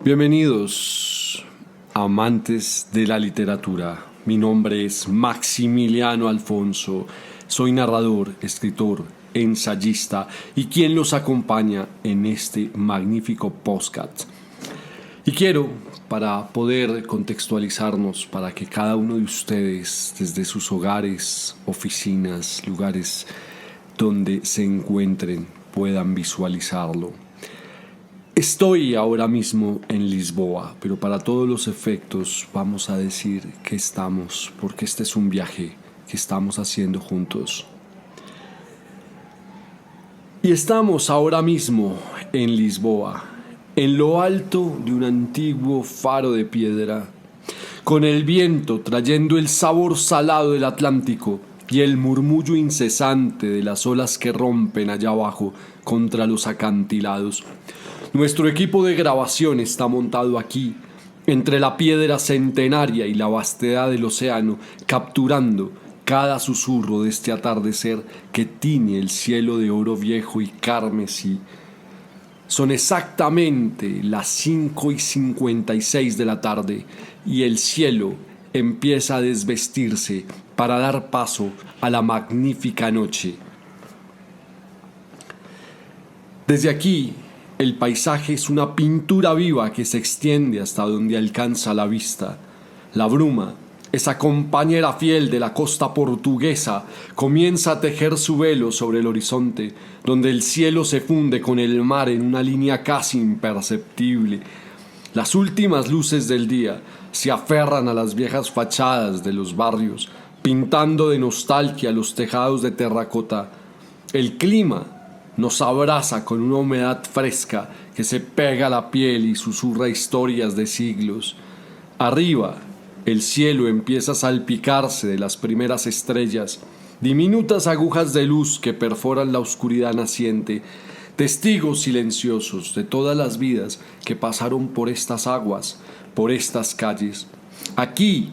Bienvenidos, amantes de la literatura. Mi nombre es Maximiliano Alfonso. Soy narrador, escritor, ensayista y quien los acompaña en este magnífico podcast. Y quiero, para poder contextualizarnos, para que cada uno de ustedes, desde sus hogares, oficinas, lugares donde se encuentren, puedan visualizarlo. Estoy ahora mismo en Lisboa, pero para todos los efectos vamos a decir que estamos, porque este es un viaje que estamos haciendo juntos. Y estamos ahora mismo en Lisboa, en lo alto de un antiguo faro de piedra, con el viento trayendo el sabor salado del Atlántico y el murmullo incesante de las olas que rompen allá abajo contra los acantilados. Nuestro equipo de grabación está montado aquí, entre la piedra centenaria y la vastedad del océano, capturando cada susurro de este atardecer que tiñe el cielo de oro viejo y carmesí. Son exactamente las 5:56 de la tarde y el cielo empieza a desvestirse para dar paso a la magnífica noche. Desde aquí, el paisaje es una pintura viva que se extiende hasta donde alcanza la vista. La bruma, esa compañera fiel de la costa portuguesa, comienza a tejer su velo sobre el horizonte, donde el cielo se funde con el mar en una línea casi imperceptible. Las últimas luces del día se aferran a las viejas fachadas de los barrios, pintando de nostalgia los tejados de terracota. El clima nos abraza con una humedad fresca que se pega a la piel y susurra historias de siglos. Arriba, el cielo empieza a salpicarse de las primeras estrellas, diminutas agujas de luz que perforan la oscuridad naciente, testigos silenciosos de todas las vidas que pasaron por estas aguas, por estas calles. Aquí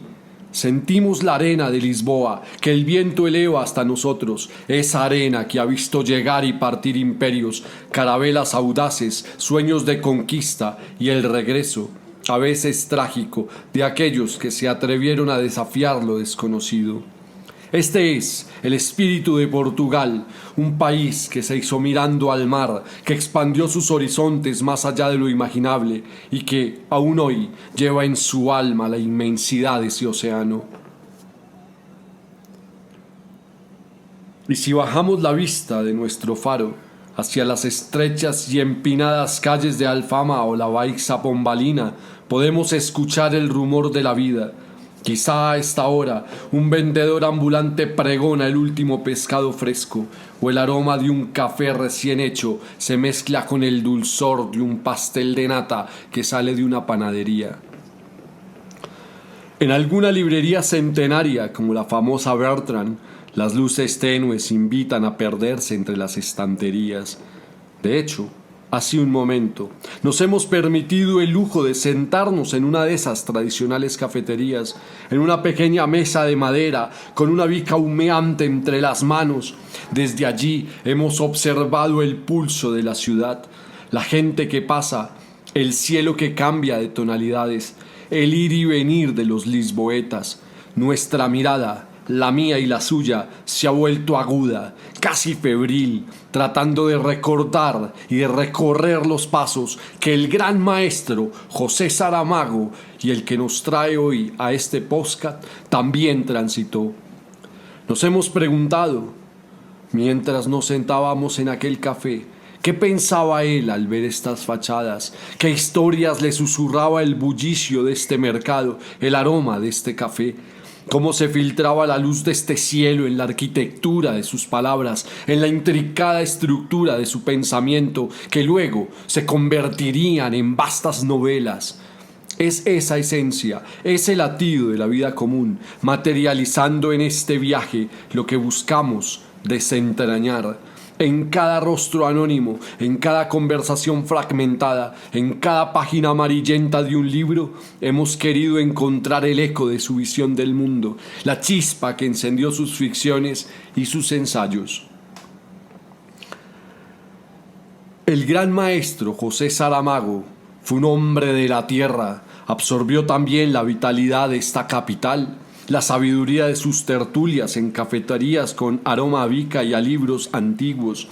sentimos la arena de Lisboa, que el viento eleva hasta nosotros, esa arena que ha visto llegar y partir imperios, carabelas audaces, sueños de conquista y el regreso, a veces trágico, de aquellos que se atrevieron a desafiar lo desconocido. Este es el espíritu de Portugal, un país que se hizo mirando al mar, que expandió sus horizontes más allá de lo imaginable y que, aún hoy, lleva en su alma la inmensidad de ese océano. Y si bajamos la vista de nuestro faro hacia las estrechas y empinadas calles de Alfama o la Baixa Pombalina, podemos escuchar el rumor de la vida. Quizá a esta hora un vendedor ambulante pregona el último pescado fresco, o el aroma de un café recién hecho se mezcla con el dulzor de un pastel de nata que sale de una panadería. En alguna librería centenaria como la famosa Bertrand, las luces tenues invitan a perderse entre las estanterías. De hecho, hace un momento nos hemos permitido el lujo de sentarnos en una de esas tradicionales cafeterías, en una pequeña mesa de madera con una bica humeante entre las manos. Desde allí hemos observado el pulso de la ciudad, la gente que pasa, el cielo que cambia de tonalidades, el ir y venir de los lisboetas. Nuestra mirada, la mía y la suya, se ha vuelto aguda, casi febril, tratando de recordar y de recorrer los pasos que el gran maestro José Saramago y el que nos trae hoy a este podcast también transitó. Nos hemos preguntado, mientras nos sentábamos en aquel café, ¿qué pensaba él al ver estas fachadas? ¿Qué historias le susurraba el bullicio de este mercado, el aroma de este café? ¿Cómo se filtraba la luz de este cielo en la arquitectura de sus palabras, en la intricada estructura de su pensamiento, que luego se convertirían en vastas novelas? Es esa esencia, ese latido de la vida común, materializando en este viaje lo que buscamos desentrañar. En cada rostro anónimo, en cada conversación fragmentada, en cada página amarillenta de un libro, hemos querido encontrar el eco de su visión del mundo, la chispa que encendió sus ficciones y sus ensayos. El gran maestro José Saramago fue un hombre de la tierra, absorbió también la vitalidad de esta capital, la sabiduría de sus tertulias en cafeterías con aroma a bica y a libros antiguos,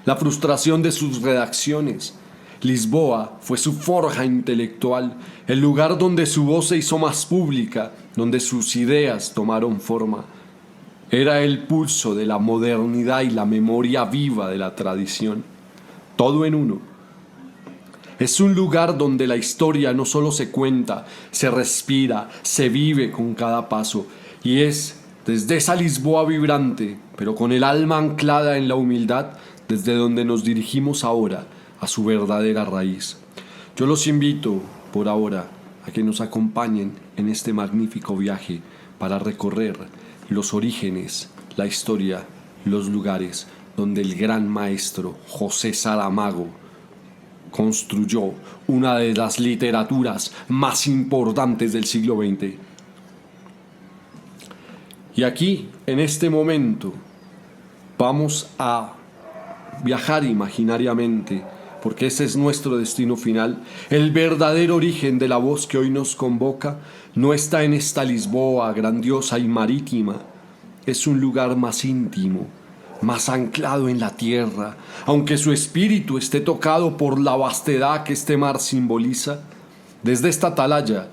la frustración de sus redacciones. Lisboa fue su forja intelectual, el lugar donde su voz se hizo más pública, donde sus ideas tomaron forma. Era el pulso de la modernidad y la memoria viva de la tradición. Todo en uno. Es un lugar donde la historia no solo se cuenta, se respira, se vive con cada paso. Y es desde esa Lisboa vibrante, pero con el alma anclada en la humildad, desde donde nos dirigimos ahora a su verdadera raíz. Yo los invito, por ahora, a que nos acompañen en este magnífico viaje para recorrer los orígenes, la historia, los lugares donde el gran maestro José Saramago construyó una de las literaturas más importantes del siglo XX. Y aquí, en este momento, vamos a viajar imaginariamente, porque ese es nuestro destino final. El verdadero origen de la voz que hoy nos convoca no está en esta Lisboa grandiosa y marítima, es un lugar más íntimo, más anclado en la tierra, aunque su espíritu esté tocado por la vastedad que este mar simboliza. Desde esta atalaya,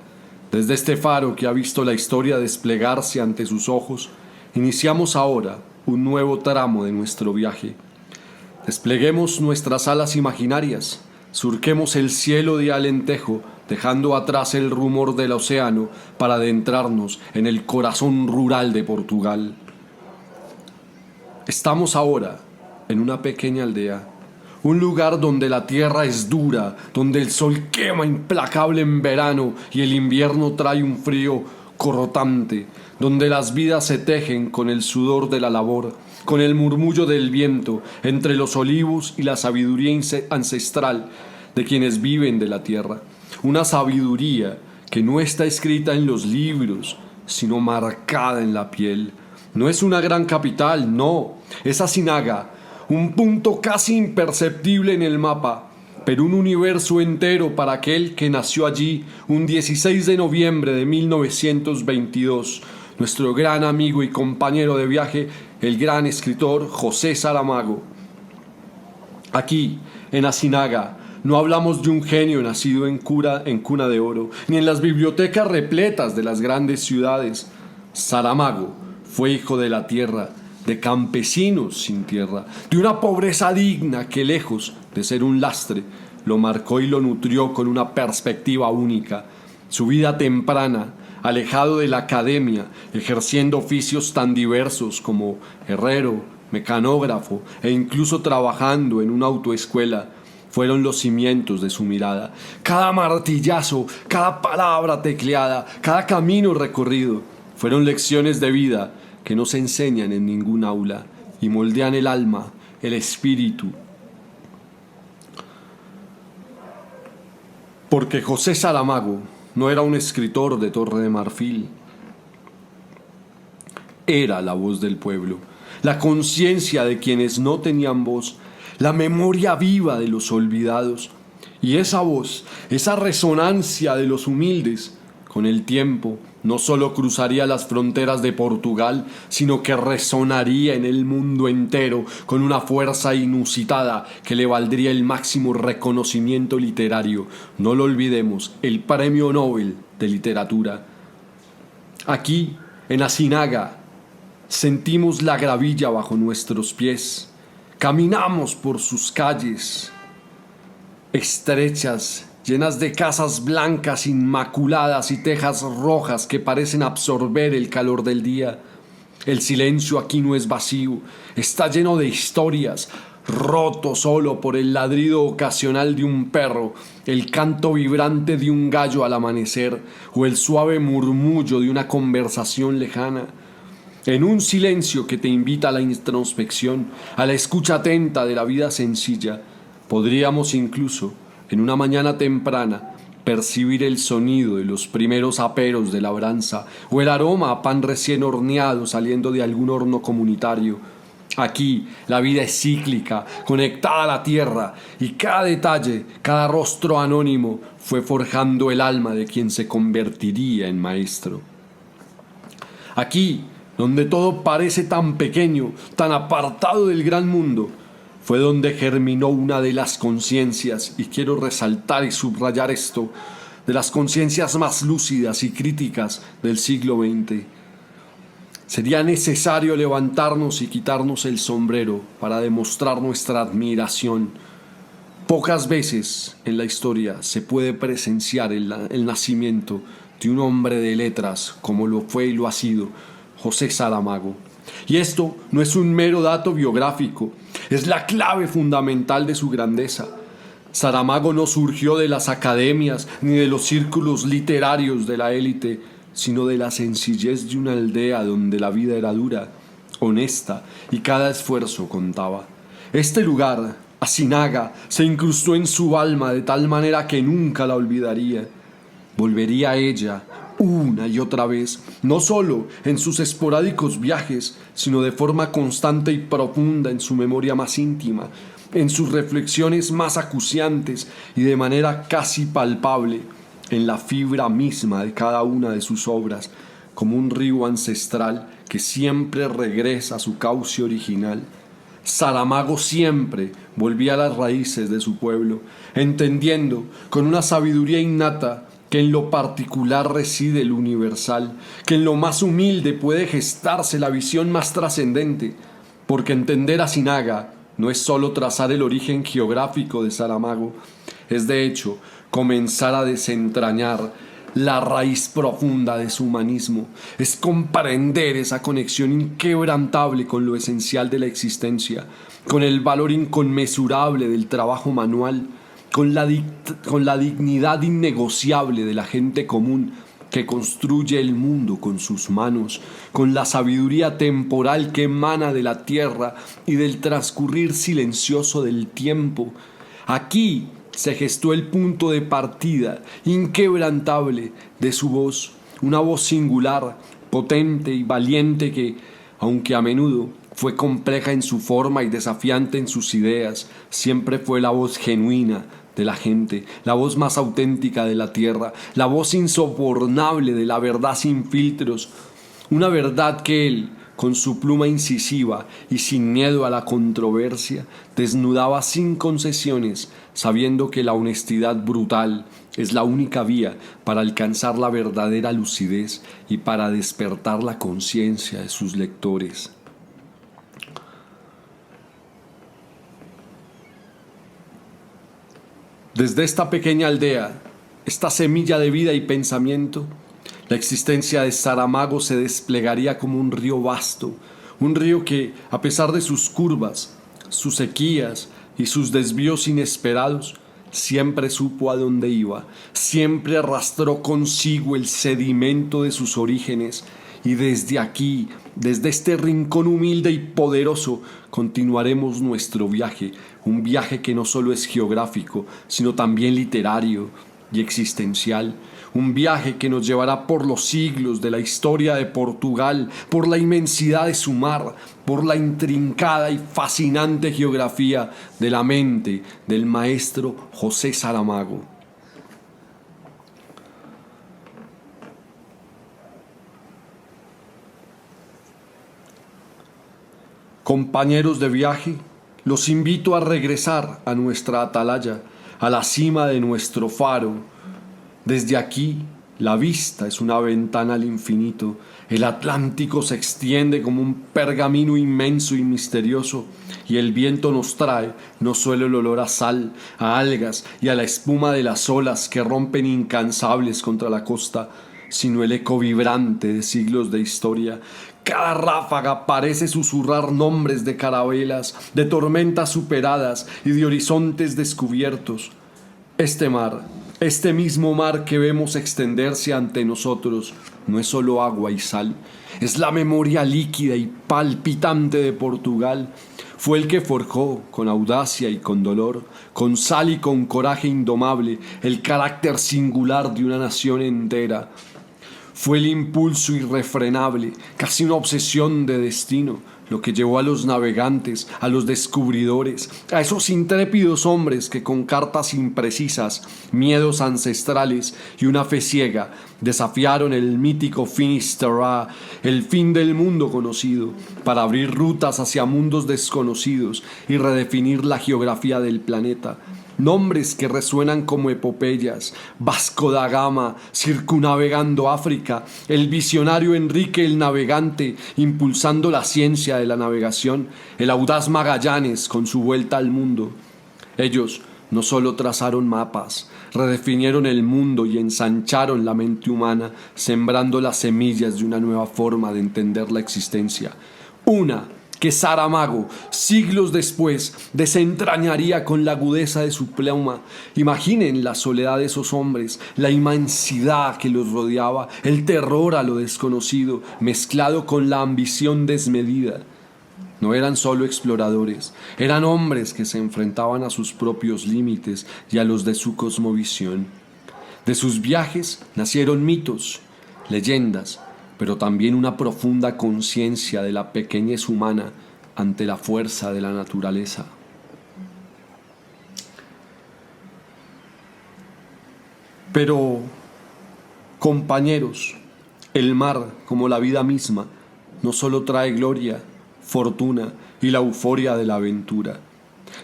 desde este faro que ha visto la historia desplegarse ante sus ojos, iniciamos ahora un nuevo tramo de nuestro viaje. Despleguemos nuestras alas imaginarias, surquemos el cielo de Alentejo, dejando atrás el rumor del océano para adentrarnos en el corazón rural de Portugal. Estamos ahora en una pequeña aldea, un lugar donde la tierra es dura, donde el sol quema implacable en verano y el invierno trae un frío corrotante, donde las vidas se tejen con el sudor de la labor, con el murmullo del viento, entre los olivos y la sabiduría ancestral de quienes viven de la tierra. Una sabiduría que no está escrita en los libros, sino marcada en la piel. No es una gran capital, no, es Asinaga, un punto casi imperceptible en el mapa, pero un universo entero para aquel que nació allí un 16 de noviembre de 1922, nuestro gran amigo y compañero de viaje, el gran escritor José Saramago. Aquí, en Asinaga, no hablamos de un genio nacido en cuna de oro, ni en las bibliotecas repletas de las grandes ciudades. Saramago fue hijo de la tierra, de campesinos sin tierra, de una pobreza digna que, lejos de ser un lastre, lo marcó y lo nutrió con una perspectiva única. Su vida temprana, alejado de la academia, ejerciendo oficios tan diversos como herrero, mecanógrafo e incluso trabajando en una autoescuela, fueron los cimientos de su mirada. Cada martillazo, cada palabra tecleada, cada camino recorrido, fueron lecciones de vida que no se enseñan en ningún aula y moldean el alma, el espíritu. Porque José Saramago no era un escritor de Torre de Marfil, era la voz del pueblo, la conciencia de quienes no tenían voz, la memoria viva de los olvidados. Y esa voz, esa resonancia de los humildes, con el tiempo, no solo cruzaría las fronteras de Portugal, sino que resonaría en el mundo entero con una fuerza inusitada que le valdría el máximo reconocimiento literario. No lo olvidemos, el Premio Nobel de Literatura. Aquí, en Asinaga, Sentimos la gravilla bajo nuestros pies. Caminamos por sus calles estrechas, llenas de casas blancas inmaculadas y tejas rojas que parecen absorber el calor del día. El silencio aquí no es vacío, está lleno de historias, roto solo por el ladrido ocasional de un perro, el canto vibrante de un gallo al amanecer o el suave murmullo de una conversación lejana. En un silencio que te invita a la introspección, a la escucha atenta de la vida sencilla, podríamos incluso, en una mañana temprana, percibir el sonido de los primeros aperos de labranza o el aroma a pan recién horneado saliendo de algún horno comunitario. Aquí la vida es cíclica, conectada a la tierra, y cada detalle, cada rostro anónimo fue forjando el alma de quien se convertiría en maestro. Aquí, donde todo parece tan pequeño, tan apartado del gran mundo, fue donde germinó una de las conciencias, y quiero resaltar y subrayar esto, de las conciencias más lúcidas y críticas del siglo XX. Sería necesario levantarnos y quitarnos el sombrero para demostrar nuestra admiración. Pocas veces en la historia se puede presenciar el nacimiento de un hombre de letras como lo fue y lo ha sido José Saramago. Y esto no es un mero dato biográfico, es la clave fundamental de su grandeza. Saramago no surgió de las academias ni de los círculos literarios de la élite, sino de la sencillez de una aldea donde la vida era dura, honesta y cada esfuerzo contaba. Este lugar, Asinaga, se incrustó en su alma de tal manera que nunca la olvidaría. Volvería a ella una y otra vez, no solo en sus esporádicos viajes, sino de forma constante y profunda en su memoria más íntima, en sus reflexiones más acuciantes y de manera casi palpable, en la fibra misma de cada una de sus obras, como un río ancestral que siempre regresa a su cauce original. Saramago siempre volvía a las raíces de su pueblo, entendiendo con una sabiduría innata que en lo particular reside el universal, que en lo más humilde puede gestarse la visión más trascendente, porque entender a Asinaga no es solo trazar el origen geográfico de Saramago, es de hecho comenzar a desentrañar la raíz profunda de su humanismo, es comprender esa conexión inquebrantable con lo esencial de la existencia, con el valor inconmensurable del trabajo manual, con la dignidad innegociable de la gente común que construye el mundo con sus manos, con la sabiduría temporal que emana de la tierra y del transcurrir silencioso del tiempo. Aquí se gestó el punto de partida inquebrantable de su voz, una voz singular, potente y valiente que, aunque a menudo fue compleja en su forma y desafiante en sus ideas, siempre fue la voz genuina de la gente, la voz más auténtica de la tierra, la voz insobornable de la verdad sin filtros, una verdad que él, con su pluma incisiva y sin miedo a la controversia, desnudaba sin concesiones, sabiendo que la honestidad brutal es la única vía para alcanzar la verdadera lucidez y para despertar la conciencia de sus lectores. Desde esta pequeña aldea, esta semilla de vida y pensamiento, la existencia de Saramago se desplegaría como un río vasto, un río que, a pesar de sus curvas, sus sequías y sus desvíos inesperados, siempre supo a dónde iba, siempre arrastró consigo el sedimento de sus orígenes, y desde aquí, desde este rincón humilde y poderoso, continuaremos nuestro viaje, un viaje que no solo es geográfico, sino también literario y existencial, un viaje que nos llevará por los siglos de la historia de Portugal, por la inmensidad de su mar, por la intrincada y fascinante geografía de la mente del maestro José Saramago. Compañeros de viaje, los invito a regresar a nuestra atalaya, a la cima de nuestro faro. Desde aquí La vista es una ventana al infinito. El Atlántico se extiende como un pergamino inmenso y misterioso, y el viento nos trae no solo el olor a sal, a algas y a la espuma de las olas que rompen incansables contra la costa, sino el eco vibrante de siglos de historia. Cada ráfaga parece susurrar nombres de carabelas, de tormentas superadas y de horizontes descubiertos. Este mar, este mismo mar que vemos extenderse ante nosotros, no es solo agua y sal, es la memoria líquida y palpitante de Portugal. Fue el que forjó, con audacia y con dolor, con sal y con coraje indomable, el carácter singular de una nación entera. Fue el impulso irrefrenable, casi una obsesión de destino, lo que llevó a los navegantes, a los descubridores, a esos intrépidos hombres que con cartas imprecisas, miedos ancestrales y una fe ciega desafiaron el mítico Finisterre, el fin del mundo conocido, para abrir rutas hacia mundos desconocidos y redefinir la geografía del planeta. Nombres que resuenan como epopeyas: Vasco da Gama circunnavegando África, el visionario Enrique el Navegante impulsando la ciencia de la navegación, el audaz Magallanes con su vuelta al mundo. Ellos no solo trazaron mapas, redefinieron el mundo y ensancharon la mente humana, sembrando las semillas de una nueva forma de entender la existencia. Una que Saramago, siglos después, desentrañaría con la agudeza de su pluma. Imaginen la soledad de esos hombres, la inmensidad que los rodeaba, el terror a lo desconocido, mezclado con la ambición desmedida. No eran solo exploradores, eran hombres que se enfrentaban a sus propios límites y a los de su cosmovisión. De sus viajes nacieron mitos, leyendas, pero también una profunda conciencia de la pequeñez humana ante la fuerza de la naturaleza. Pero, compañeros, el mar, como la vida misma, no solo trae gloria, fortuna y la euforia de la aventura.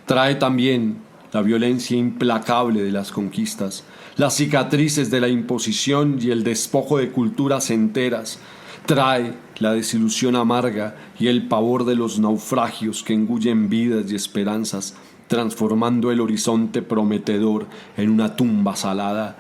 Trae también la violencia implacable de las conquistas, las cicatrices de la imposición y el despojo de culturas enteras. Trae la desilusión amarga y el pavor de los naufragios que engullen vidas y esperanzas, transformando el horizonte prometedor en una tumba salada.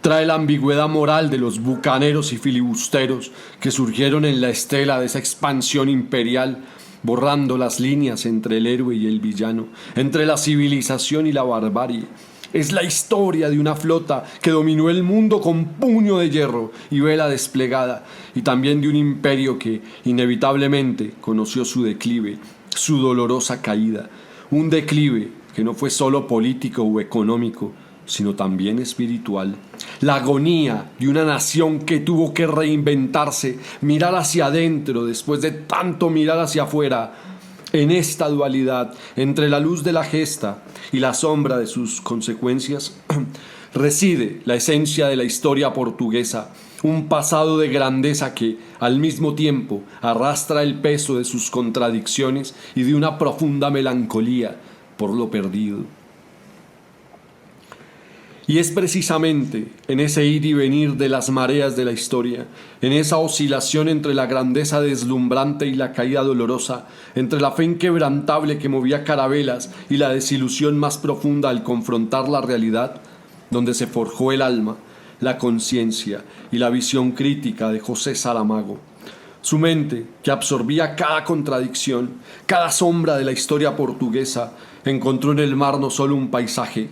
Trae la ambigüedad moral de los bucaneros y filibusteros que surgieron en la estela de esa expansión imperial, borrando las líneas entre el héroe y el villano, entre la civilización y la barbarie. Es la historia de una flota que dominó el mundo con puño de hierro y vela desplegada, y también de un imperio que inevitablemente conoció su declive, su dolorosa caída. Un declive que no fue solo político o económico, sino también espiritual. La agonía de una nación que tuvo que reinventarse, mirar hacia adentro después de tanto mirar hacia afuera. En esta dualidad entre la luz de la gesta y la sombra de sus consecuencias reside la esencia de la historia portuguesa, un pasado de grandeza que, al mismo tiempo, arrastra el peso de sus contradicciones y de una profunda melancolía por lo perdido. Y es precisamente en ese ir y venir de las mareas de la historia, en esa oscilación entre la grandeza deslumbrante y la caída dolorosa, entre la fe inquebrantable que movía carabelas y la desilusión más profunda al confrontar la realidad, donde se forjó el alma, la conciencia y la visión crítica de José Saramago. Su mente, que absorbía cada contradicción, cada sombra de la historia portuguesa, encontró en el mar no solo un paisaje,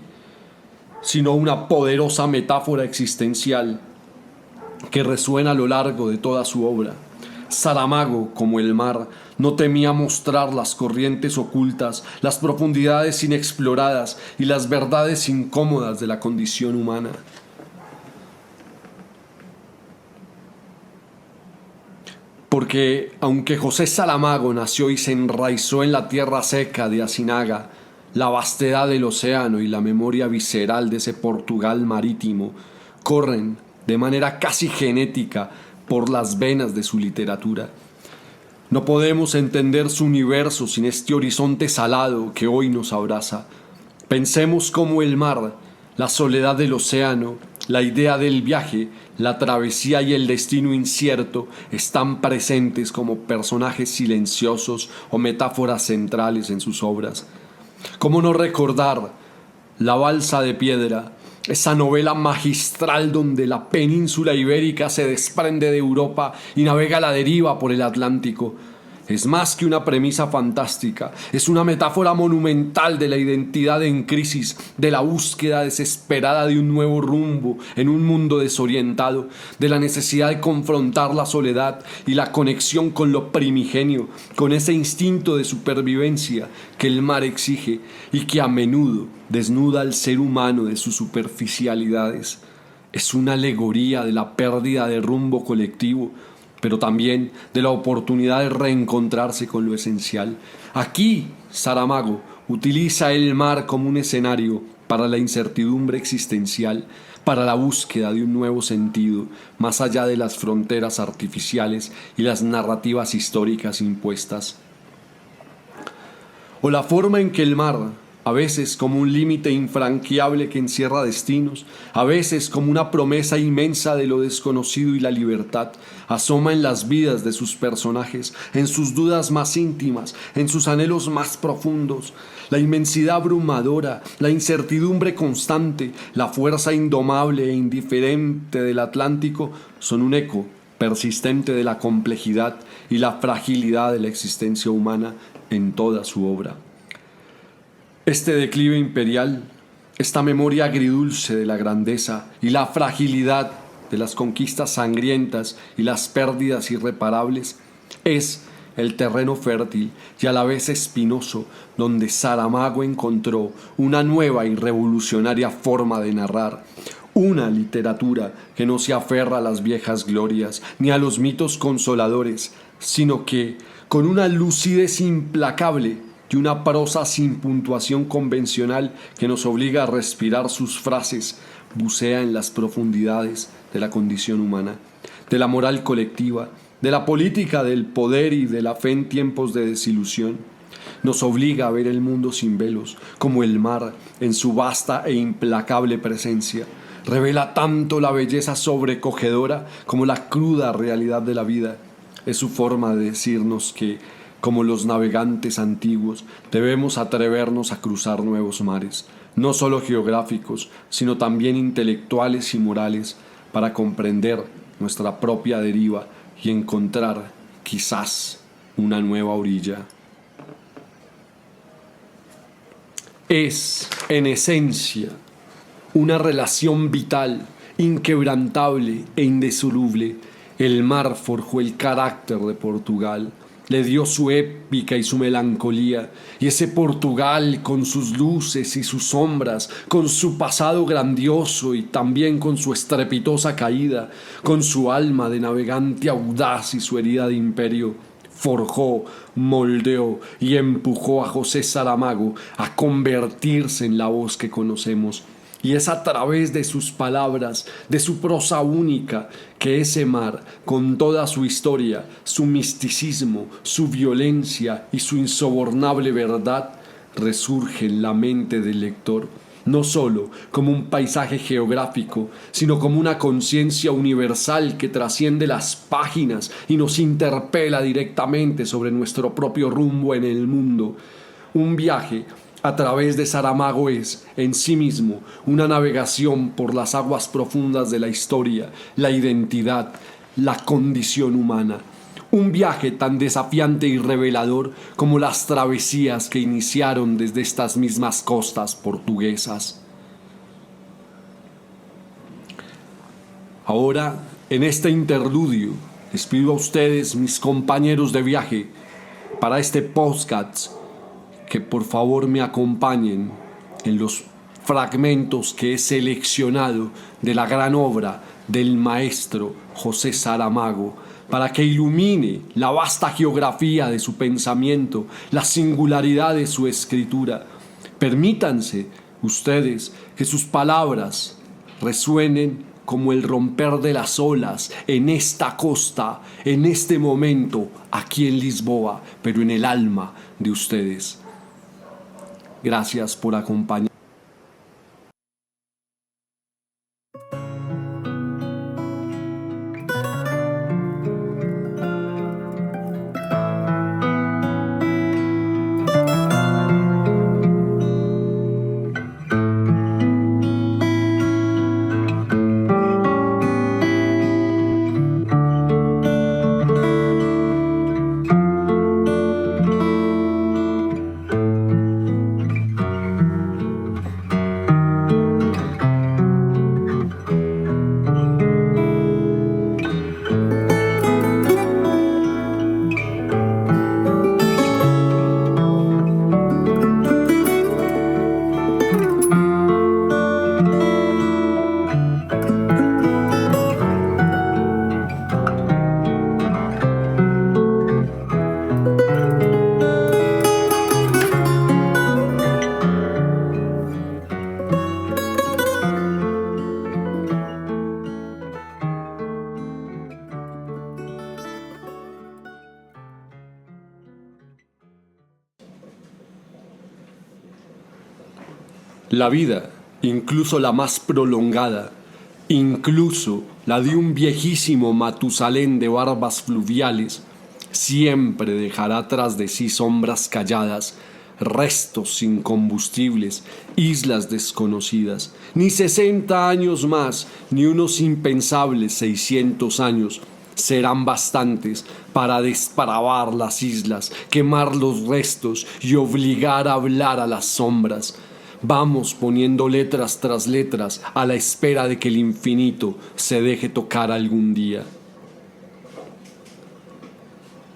sino una poderosa metáfora existencial que resuena a lo largo de toda su obra. Saramago, como el mar, no temía mostrar las corrientes ocultas, las profundidades inexploradas y las verdades incómodas de la condición humana. Porque, aunque José Saramago nació y se enraizó en la tierra seca de Asinaga, la vastedad del océano y la memoria visceral de ese Portugal marítimo corren de manera casi genética por las venas de su literatura. No podemos entender su universo sin este horizonte salado que hoy nos abraza. Pensemos cómo el mar, la soledad del océano La idea del viaje, la travesía y el destino incierto están presentes como personajes silenciosos o metáforas centrales en sus obras. ¿Cómo no recordar La balsa de piedra, esa novela magistral donde la península ibérica se desprende de Europa y navega a la deriva por el Atlántico? Es más que una premisa fantástica, es una metáfora monumental de la identidad en crisis, de la búsqueda desesperada de un nuevo rumbo en un mundo desorientado, de la necesidad de confrontar la soledad y la conexión con lo primigenio, con ese instinto de supervivencia que el mar exige y que a menudo desnuda al ser humano de sus superficialidades. Es una alegoría de la pérdida de rumbo colectivo, pero también de la oportunidad de reencontrarse con lo esencial. Aquí, Saramago utiliza el mar como un escenario para la incertidumbre existencial, para la búsqueda de un nuevo sentido, más allá de las fronteras artificiales y las narrativas históricas impuestas. O la forma en que el mar, a veces como un límite infranqueable que encierra destinos, a veces como una promesa inmensa de lo desconocido y la libertad, asoma en las vidas de sus personajes, en sus dudas más íntimas, en sus anhelos más profundos. La inmensidad abrumadora, la incertidumbre constante, la fuerza indomable e indiferente del Atlántico son un eco persistente de la complejidad y la fragilidad de la existencia humana en toda su obra. Este declive imperial, esta memoria agridulce de la grandeza y la fragilidad de las conquistas sangrientas y las pérdidas irreparables, es el terreno fértil y a la vez espinoso donde Saramago encontró una nueva y revolucionaria forma de narrar, una literatura que no se aferra a las viejas glorias ni a los mitos consoladores, sino que, con una lucidez implacable y una prosa sin puntuación convencional que nos obliga a respirar sus frases, bucea en las profundidades de la condición humana, de la moral colectiva, de la política del poder y de la fe en tiempos de desilusión. Nos obliga a ver el mundo sin velos, como el mar en su vasta e implacable presencia. Revela tanto la belleza sobrecogedora como la cruda realidad de la vida. Es su forma de decirnos que, como los navegantes antiguos, debemos atrevernos a cruzar nuevos mares, no solo geográficos, sino también intelectuales y morales, para comprender nuestra propia deriva y encontrar, quizás, una nueva orilla. Es, en esencia, una relación vital, inquebrantable e indisoluble. El mar forjó el carácter de Portugal, le dio su épica y su melancolía, y ese Portugal con sus luces y sus sombras, con su pasado grandioso y también con su estrepitosa caída, con su alma de navegante audaz y su herida de imperio, forjó, moldeó y empujó a José Saramago a convertirse en la voz que conocemos. Y es a través de sus palabras, de su prosa única, que ese mar, con toda su historia, su misticismo, su violencia y su insobornable verdad, resurge en la mente del lector, no sólo como un paisaje geográfico, sino como una conciencia universal que trasciende las páginas y nos interpela directamente sobre nuestro propio rumbo en el mundo. Un viaje a través de Saramago es, en sí mismo, una navegación por las aguas profundas de la historia, la identidad, la condición humana. Un viaje tan desafiante y revelador como las travesías que iniciaron desde estas mismas costas portuguesas. Ahora, en este interludio, les pido a ustedes, mis compañeros de viaje, para este podcast, que por favor me acompañen en los fragmentos que he seleccionado de la gran obra del maestro José Saramago, para que ilumine la vasta geografía de su pensamiento, la singularidad de su escritura. Permítanse ustedes que sus palabras resuenen como el romper de las olas en esta costa, en este momento, aquí en Lisboa, pero en el alma de ustedes. Gracias por acompañarme. La vida, incluso la más prolongada, incluso la de un viejísimo Matusalén de barbas fluviales, siempre dejará tras de sí sombras calladas, restos incombustibles, islas desconocidas. Ni 60 años más, ni unos impensables 600 años serán bastantes para desbravar las islas, quemar los restos y obligar a hablar a las sombras. Vamos poniendo letras tras letras a la espera de que el infinito se deje tocar algún día.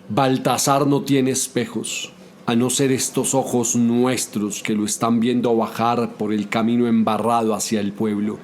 Baltasar no tiene espejos, a no ser estos ojos nuestros que lo están viendo bajar por el camino embarrado hacia el pueblo.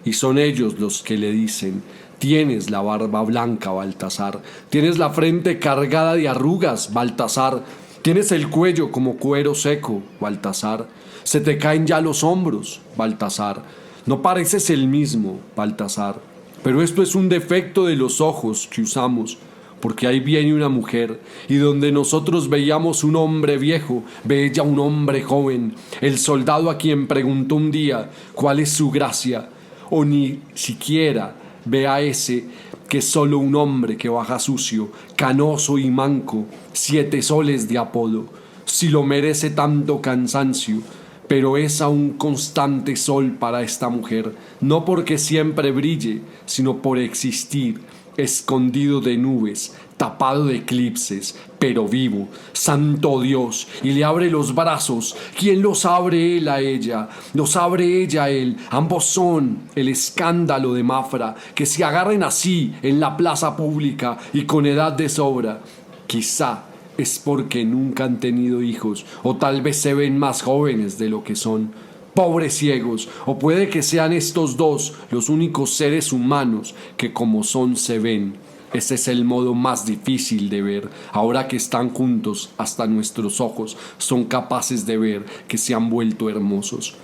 Y son ellos los que le dicen: tienes la barba blanca, Baltasar, tienes la frente cargada de arrugas, Baltasar, tienes el cuello como cuero seco, Baltasar, se te caen ya los hombros, Baltasar, no pareces el mismo, Baltasar, pero esto es un defecto de los ojos que usamos, porque ahí viene una mujer, y donde nosotros veíamos un hombre viejo, ve ella un hombre joven, el soldado a quien preguntó un día cuál es su gracia, o ni siquiera ve a ese que es solo un hombre que baja sucio, canoso y manco, 7 soles de apodo, si lo merece tanto cansancio, pero es aún constante sol para esta mujer, no porque siempre brille, sino por existir, escondido de nubes, tapado de eclipses, pero vivo, santo Dios, y le abre los brazos. ¿Quién los abre él a ella? Los abre ella a él. Ambos son el escándalo de Mafra, que se agarren así en la plaza pública y con edad de sobra. Quizá es porque nunca han tenido hijos, o tal vez se ven más jóvenes de lo que son. Pobres ciegos, o puede que sean estos dos los únicos seres humanos que como son se ven. Ese es el modo más difícil de ver. Ahora que están juntos, hasta nuestros ojos son capaces de ver que se han vuelto hermosos.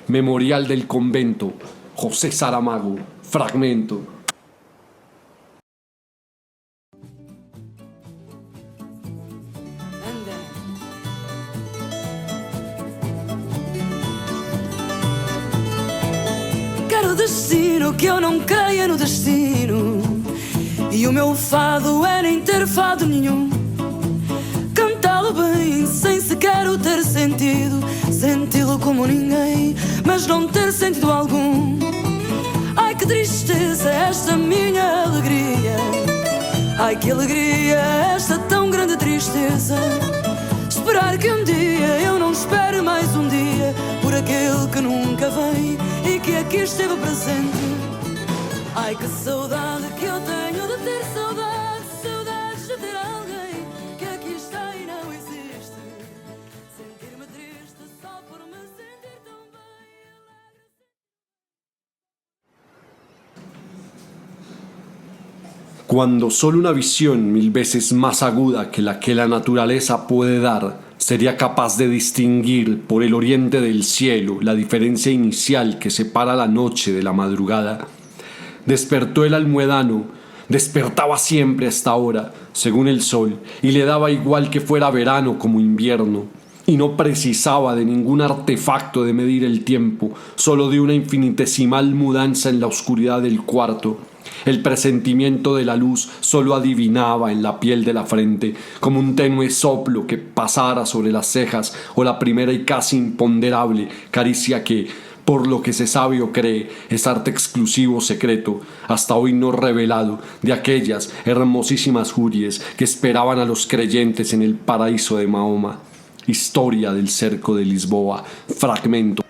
Memorial del convento, José Saramago, fragmento. Quero destino, que eu não creia no destino. E o meu fado é nem ter fado nenhum. Cantá-lo bem, sem sequer o ter sentido. Senti-lo como ninguém, mas não ter sentido algum. Ai que tristeza esta minha alegria. Ai que alegria esta tão grande tristeza. Esperar que um dia eu não espere mais um dia por aquele que nunca vem e que aqui esteve presente. Ai que saudade que eu tenho de ter saudade, saudades de ter alguém que aqui está e não existe. Sentir-me triste só por me sentir tão bem. Cuando solo una visión 1000 veces más aguda que la naturaleza puede dar sería capaz de distinguir por el oriente del cielo la diferencia inicial que separa la noche de la madrugada. Despertó el almuedano, despertaba siempre a esta hora, según el sol, y le daba igual que fuera verano como invierno, y no precisaba de ningún artefacto de medir el tiempo, solo de una infinitesimal mudanza en la oscuridad del cuarto. El presentimiento de la luz solo adivinaba en la piel de la frente, como un tenue soplo que pasara sobre las cejas, o la primera y casi imponderable caricia que, por lo que se sabe o cree, es arte exclusivo secreto, hasta hoy no revelado, de aquellas hermosísimas juries que esperaban a los creyentes en el paraíso de Mahoma. Historia del cerco de Lisboa, fragmento.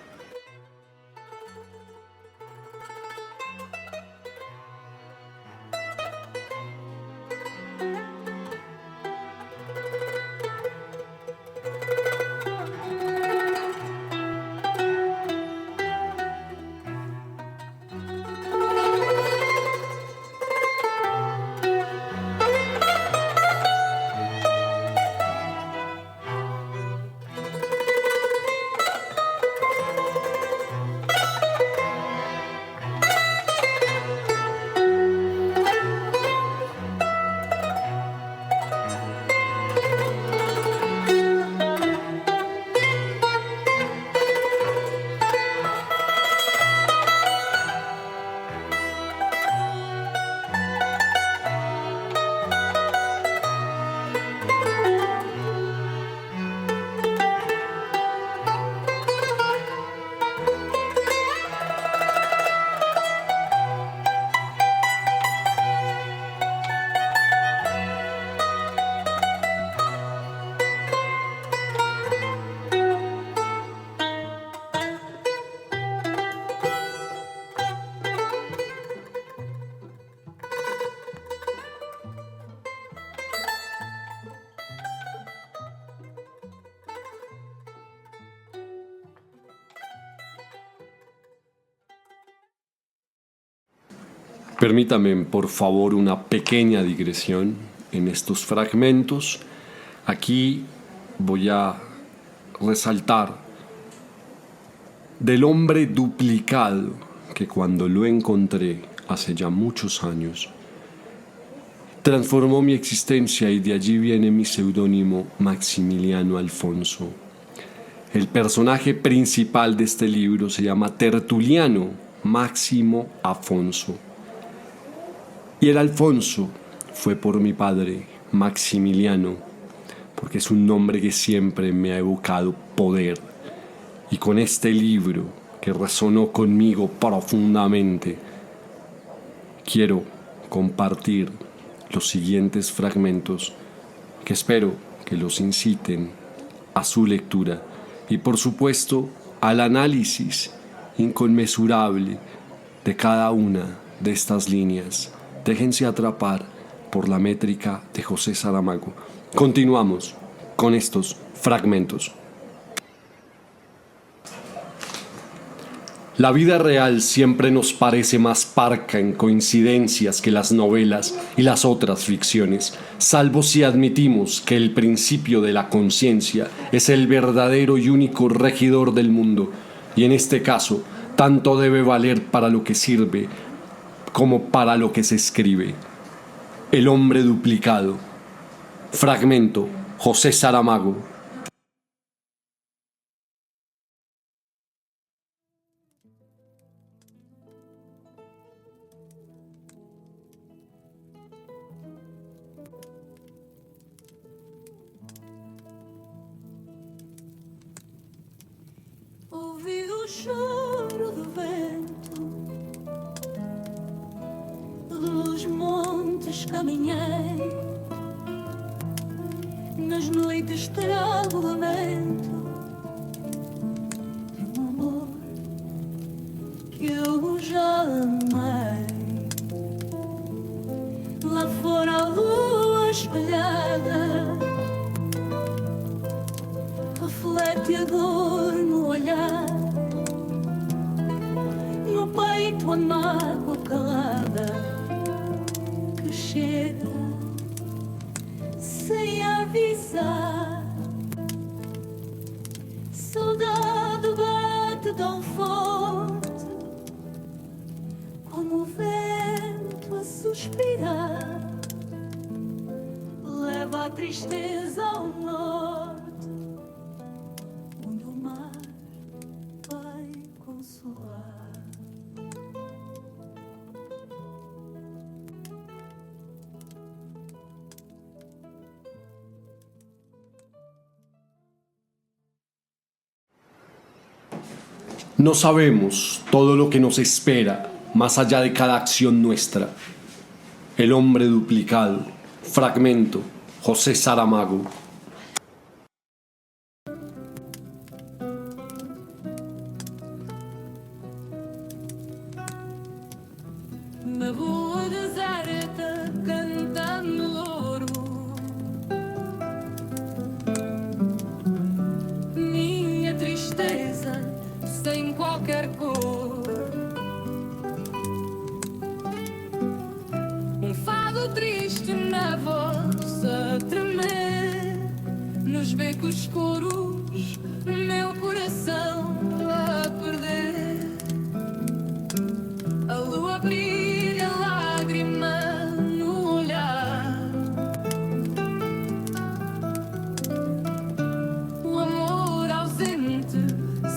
Permítame, por favor, una pequeña digresión en estos fragmentos. Aquí voy a resaltar del hombre duplicado que cuando lo encontré hace ya muchos años transformó mi existencia, y de allí viene mi seudónimo Maximiliano Alfonso. El personaje principal de este libro se llama Tertuliano Máximo Afonso. Y el Alfonso fue por mi padre, Maximiliano, porque es un nombre que siempre me ha evocado poder. Y con este libro, que resonó conmigo profundamente, quiero compartir los siguientes fragmentos que espero que los inciten a su lectura y, por supuesto, al análisis inconmensurable de cada una de estas líneas. Déjense atrapar por la métrica de José Saramago. Continuamos con estos fragmentos. La vida real siempre nos parece más parca en coincidencias que las novelas y las otras ficciones, salvo si admitimos que el principio de la conciencia es el verdadero y único regidor del mundo, y en este caso, tanto debe valer para lo que sirve como para lo que se escribe. El hombre duplicado. Fragmento, José Saramago. Ouvi o choro do vento, pelos montes caminhei, nas noites trago lamento de um amor que eu já amei. Lá fora a lua espalhada reflete a dor no olhar, no peito a mágoa calada que chega sem avisar. Saudade bate tão forte como o vento a suspirar, leva a tristeza ao norte, onde o mar vai consolar. No sabemos todo lo que nos espera más allá de cada acción nuestra. El hombre duplicado. Fragmento, José Saramago. Na rua deserta cantando louro, minha tristeza sem qualquer cor. Um fado triste na voz a tremer, nos becos escuros, meu coração a perder. A lua brilha, lágrima no olhar, o amor ausente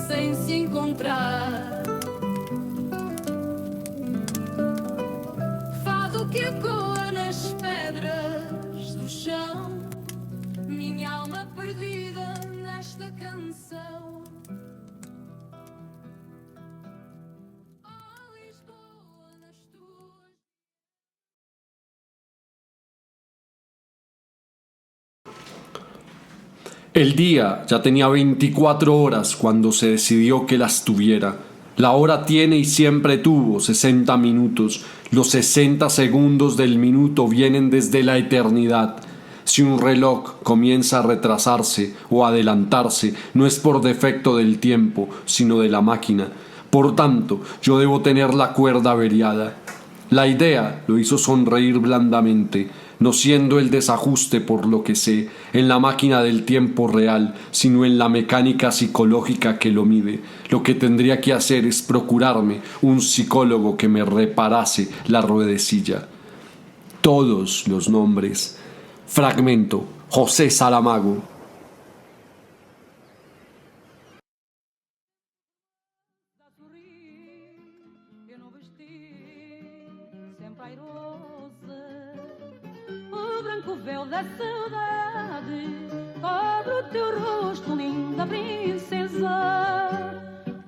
sem se encontrar. Fado que ecoa nas pedras do chão, minha alma perdida nesta canção. El día ya tenía 24 horas cuando se decidió que las tuviera. La hora tiene y siempre tuvo 60 minutos. Los 60 segundos del minuto vienen desde la eternidad. Si un reloj comienza a retrasarse o adelantarse, no es por defecto del tiempo, sino de la máquina. Por tanto, yo debo tener la cuerda averiada. La idea lo hizo sonreír blandamente, no siendo el desajuste por lo que sé en la máquina del tiempo real, sino en la mecánica psicológica que lo mide. Lo que tendría que hacer es procurarme un psicólogo que me reparase la ruedecilla. Todos los nombres. Fragmento. José Saramago. O branco véu da saudade cobre o teu rosto, linda princesa.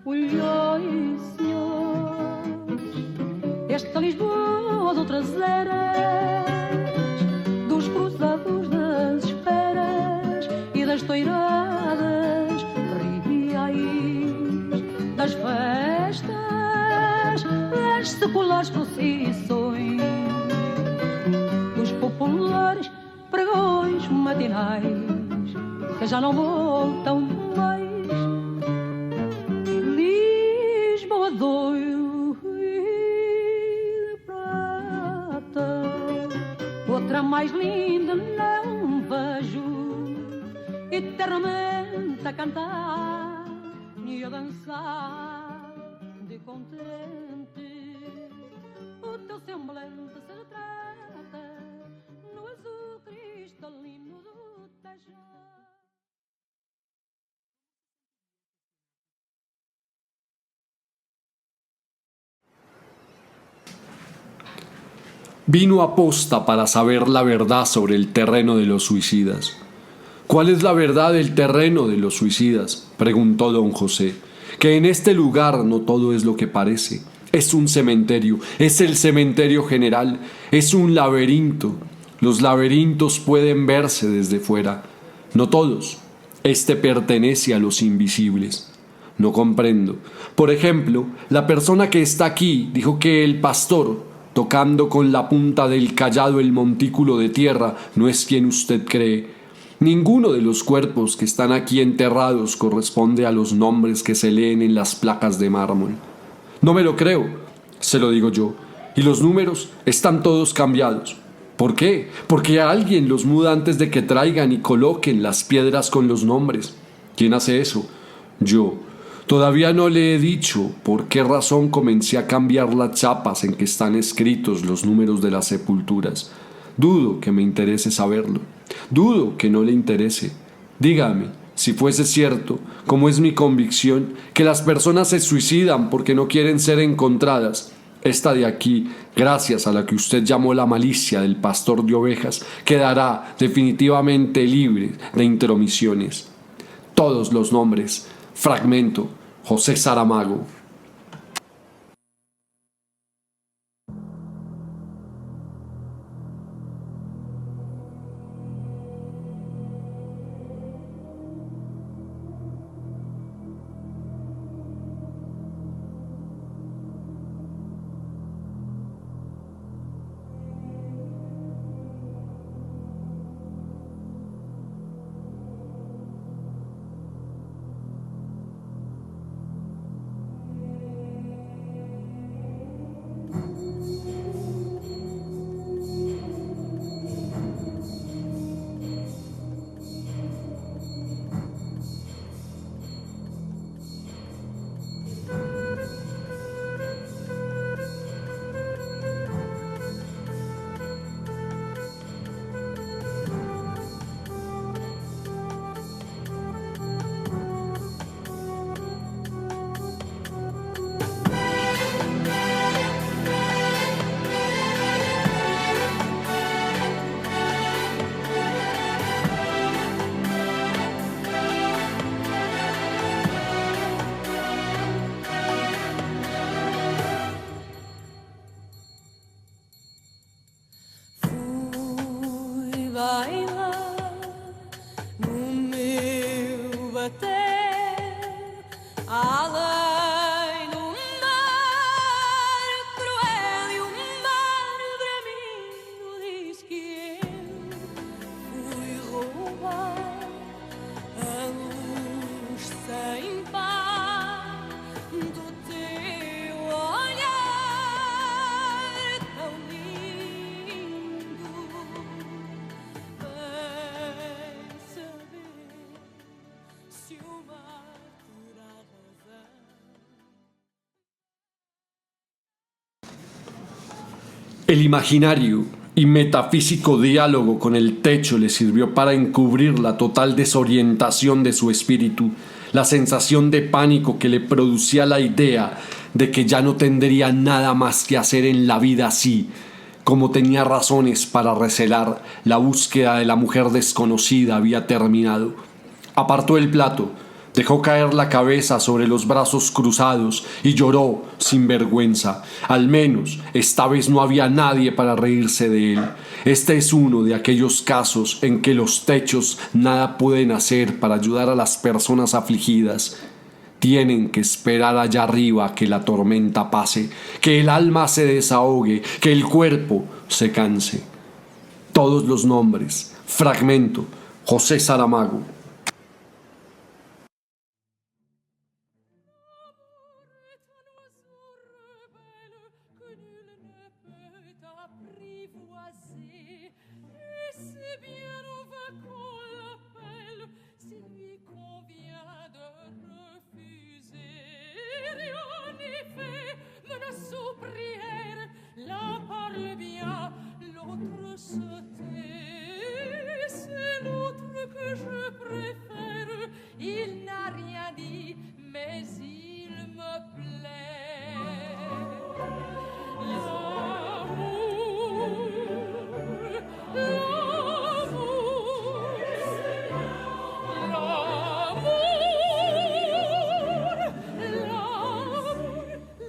Olhai, senhores, esta Lisboa de outras eras, dos cruzados das esperas e das toiradas riais, das festas, das seculares procissões, dos populares pregões matinais que já não voltam mais. Lisboa de ouro e de prata, outra mais linda não vejo, eternamente a cantar e a dançar de contente. O teu semblante se retrata no azul cristalino do Tejo. Vino aposta para saber la verdad sobre el terreno de los suicidas. ¿Cuál es la verdad del terreno de los suicidas?, preguntó don José. Que en este lugar no todo es lo que parece. Es un cementerio, es el cementerio general, es un laberinto. Los laberintos pueden verse desde fuera. No todos. Este pertenece a los invisibles. No comprendo. Por ejemplo, la persona que está aquí dijo que el pastor, tocando con la punta del cayado el montículo de tierra, no es quien usted cree. Ninguno de los cuerpos que están aquí enterrados corresponde a los nombres que se leen en las placas de mármol. No me lo creo, se lo digo yo, y los números están todos cambiados. ¿Por qué? Porque alguien los muda antes de que traigan y coloquen las piedras con los nombres. ¿Quién hace eso? Yo. Todavía no le he dicho por qué razón comencé a cambiar las chapas en que están escritos los números de las sepulturas. Dudo que me interese saberlo. Dudo que no le interese. Dígame, si fuese cierto, como es mi convicción, que las personas se suicidan porque no quieren ser encontradas, esta de aquí, gracias a la que usted llamó la malicia del pastor de ovejas, quedará definitivamente libre de intromisiones. Todos los nombres. Fragmento. José Saramago. El imaginario y metafísico diálogo con el techo le sirvió para encubrir la total desorientación de su espíritu, la sensación de pánico que le producía la idea de que ya no tendría nada más que hacer en la vida así, como tenía razones para recelar, la búsqueda de la mujer desconocida había terminado. Apartó el plato, dejó caer la cabeza sobre los brazos cruzados y lloró sin vergüenza. Al menos esta vez no había nadie para reírse de él. Este es uno de aquellos casos en que los techos nada pueden hacer para ayudar a las personas afligidas. Tienen que esperar allá arriba que la tormenta pase, que el alma se desahogue, que el cuerpo se canse. Todos los nombres. Fragmento. José Saramago. Il n'a rien dit, mais il me plaît.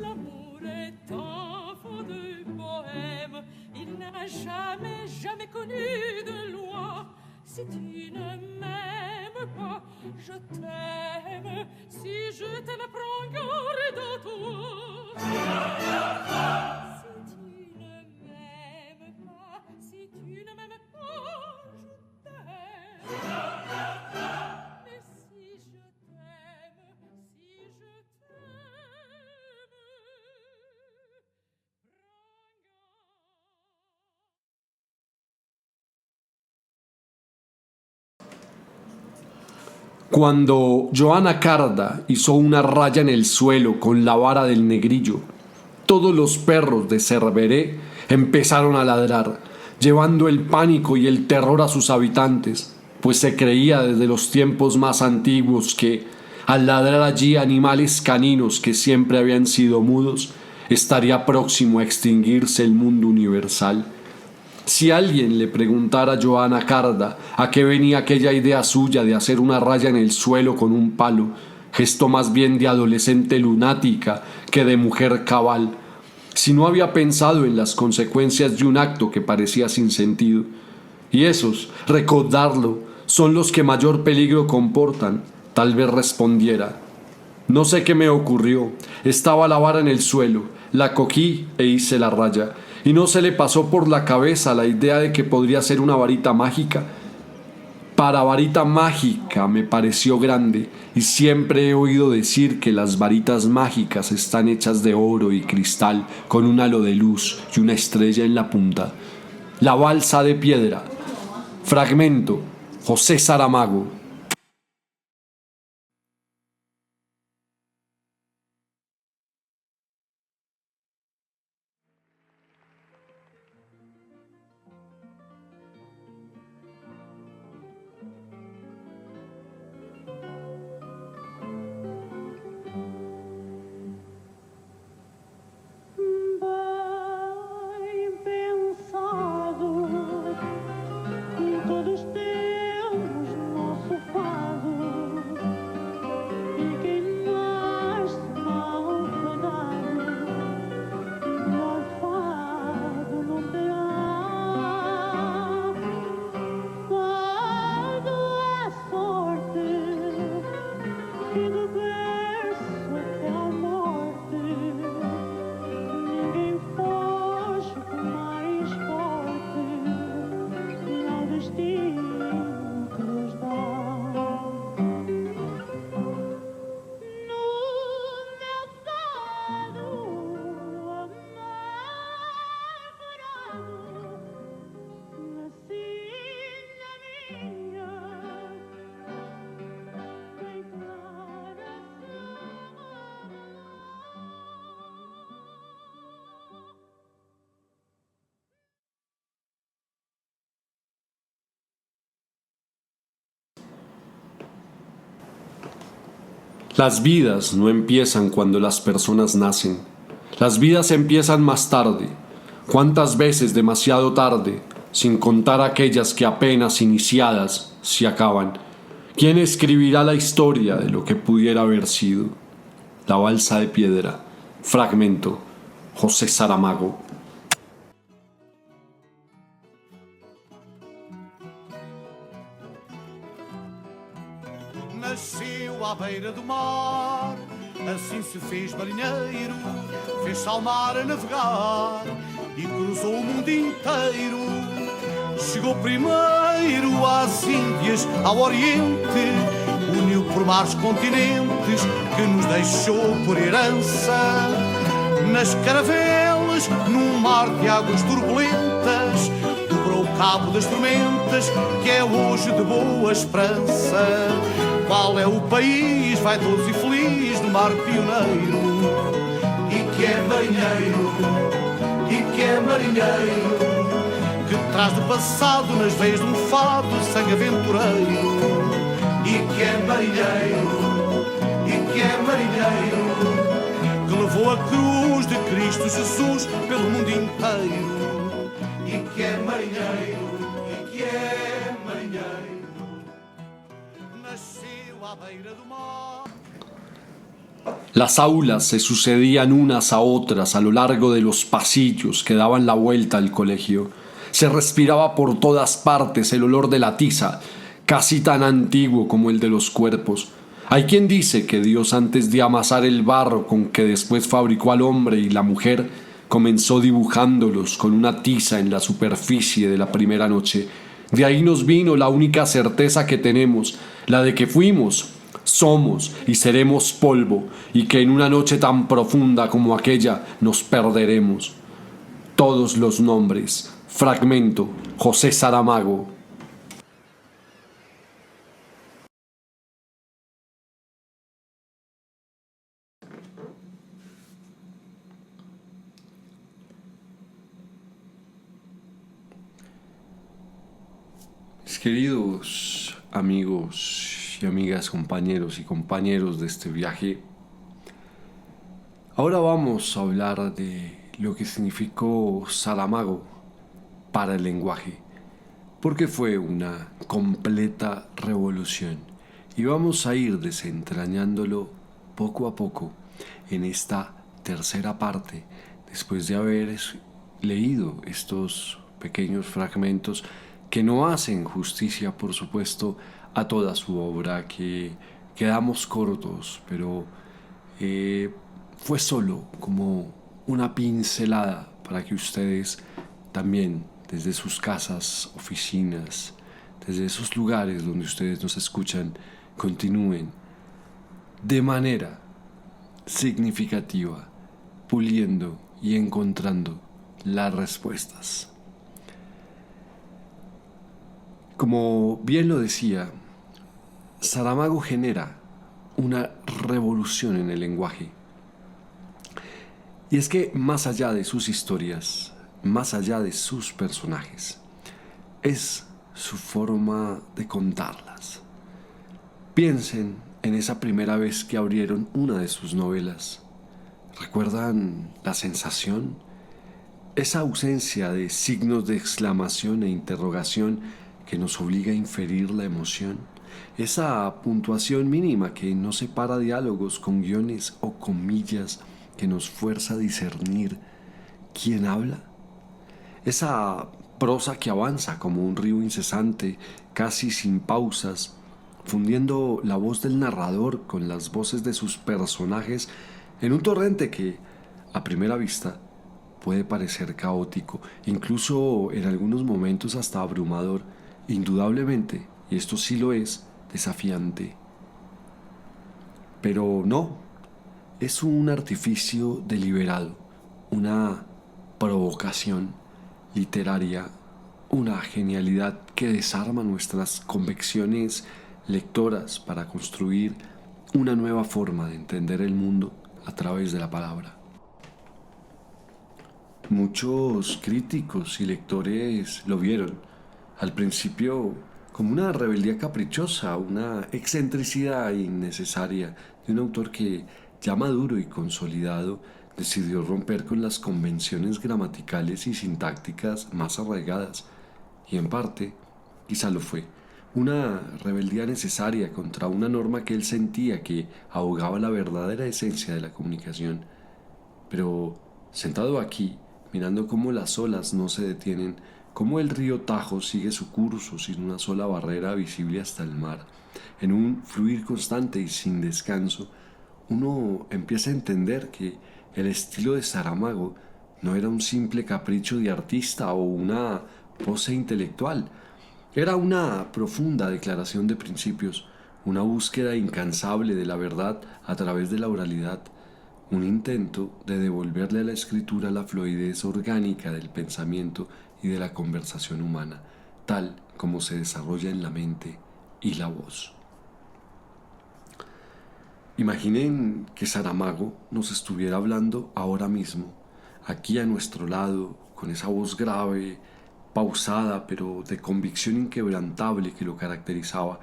L'amour est un faux de poème. Il n'a jamais connu de loi. Si tu ne m'aimes pas, je t'aime. Si je t'aime, prends garde à toi. Si tu ne m'aimes pas, si tu ne m'aimes pas, je t'aime. Mais si je t'aime, Cuando Joana Carda hizo una raya en el suelo con la vara del negrillo, todos los perros de Cerveré empezaron a ladrar, llevando el pánico y el terror a sus habitantes, pues se creía desde los tiempos más antiguos que, al ladrar allí animales caninos que siempre habían sido mudos, estaría próximo a extinguirse el mundo universal. Si alguien le preguntara a Joana Carda a qué venía aquella idea suya de hacer una raya en el suelo con un palo, gesto más bien de adolescente lunática que de mujer cabal, si no había pensado en las consecuencias de un acto que parecía sin sentido. Y esos, recordarlo, son los que mayor peligro comportan, tal vez respondiera: no sé qué me ocurrió, estaba la vara en el suelo, la cogí e hice la raya, y no se le pasó por la cabeza la idea de que podría ser una varita mágica. Para varita mágica me pareció grande, y siempre he oído decir que las varitas mágicas están hechas de oro y cristal, con un halo de luz y una estrella en la punta. La balsa de piedra. Fragmento. José Saramago. Bem pensado, todos temos nosso Las vidas no empiezan cuando las personas nacen. Las vidas empiezan más tarde. ¿Cuántas veces demasiado tarde, sin contar aquellas que apenas iniciadas se acaban? ¿Quién escribirá la historia de lo que pudiera haber sido? La balsa de piedra. Fragmento. José Saramago. Nasceu à beira do mar, assim se fez marinheiro, fez-se ao mar a navegar e cruzou o mundo inteiro. Chegou primeiro às Índias, ao Oriente, uniu por mares continentes que nos deixou por herança. Nas caravelas, num mar de águas turbulentas, dobrou o cabo das tormentas, que é hoje de boa esperança. Qual é o país vaidoso e feliz do mar pioneiro? E que é marinheiro, e que é marinheiro, que traz do passado nas veias de um fado sangue aventureiro. E que é marinheiro, e que é marinheiro, que levou a cruz de Cristo Jesus pelo mundo inteiro. E que é marinheiro, e que é marinheiro, nasceu à beira do mar. Las aulas se sucedían unas a otras a lo largo de los pasillos que daban la vuelta al colegio. Se respiraba por todas partes el olor de la tiza, casi tan antiguo como el de los cuerpos. Hay quien dice que Dios, antes de amasar el barro con que después fabricó al hombre y la mujer, comenzó dibujándolos con una tiza en la superficie de la primera noche. De ahí nos vino la única certeza que tenemos, la de que fuimos, somos y seremos polvo, y que en una noche tan profunda como aquella nos perderemos. Todos los nombres. Fragmento. José Saramago. Mis queridos amigos y amigas, compañeros y compañeros de este viaje, ahora vamos a hablar de lo que significó Saramago para el lenguaje, porque fue una completa revolución, y vamos a ir desentrañándolo poco a poco en esta tercera parte, después de haber leído estos pequeños fragmentos que no hacen justicia, por supuesto, a toda su obra, que quedamos cortos, pero fue solo como una pincelada para que ustedes también, desde sus casas, oficinas, desde esos lugares donde ustedes nos escuchan, continúen de manera significativa, puliendo y encontrando las respuestas. Como bien lo decía, Saramago genera una revolución en el lenguaje. Y es que más allá de sus historias, más allá de sus personajes, es su forma de contarlas. Piensen en esa primera vez que abrieron una de sus novelas. ¿Recuerdan la sensación? Esa ausencia de signos de exclamación e interrogación que nos obliga a inferir la emoción. Esa puntuación mínima que no separa diálogos con guiones o comillas que nos fuerza a discernir quién habla. Esa prosa que avanza como un río incesante, casi sin pausas, fundiendo la voz del narrador con las voces de sus personajes en un torrente que, a primera vista, puede parecer caótico, incluso en algunos momentos hasta abrumador, indudablemente, y esto sí lo es, desafiante. Pero no, es un artificio deliberado, una provocación literaria, una genialidad que desarma nuestras convicciones lectoras para construir una nueva forma de entender el mundo a través de la palabra. Muchos críticos y lectores lo vieron. Al principio como una rebeldía caprichosa, una excentricidad innecesaria de un autor que, ya maduro y consolidado, decidió romper con las convenciones gramaticales y sintácticas más arraigadas, y en parte, quizá lo fue, una rebeldía necesaria contra una norma que él sentía que ahogaba la verdadera esencia de la comunicación. Pero, sentado aquí, mirando cómo las olas no se detienen, cómo el río Tajo sigue su curso sin una sola barrera visible hasta el mar, en un fluir constante y sin descanso, uno empieza a entender que el estilo de Saramago no era un simple capricho de artista o una pose intelectual. Era una profunda declaración de principios, una búsqueda incansable de la verdad a través de la oralidad, un intento de devolverle a la escritura la fluidez orgánica del pensamiento y de la conversación humana, tal como se desarrolla en la mente y la voz. Imaginen que Saramago nos estuviera hablando ahora mismo, aquí a nuestro lado, con esa voz grave, pausada, pero de convicción inquebrantable que lo caracterizaba.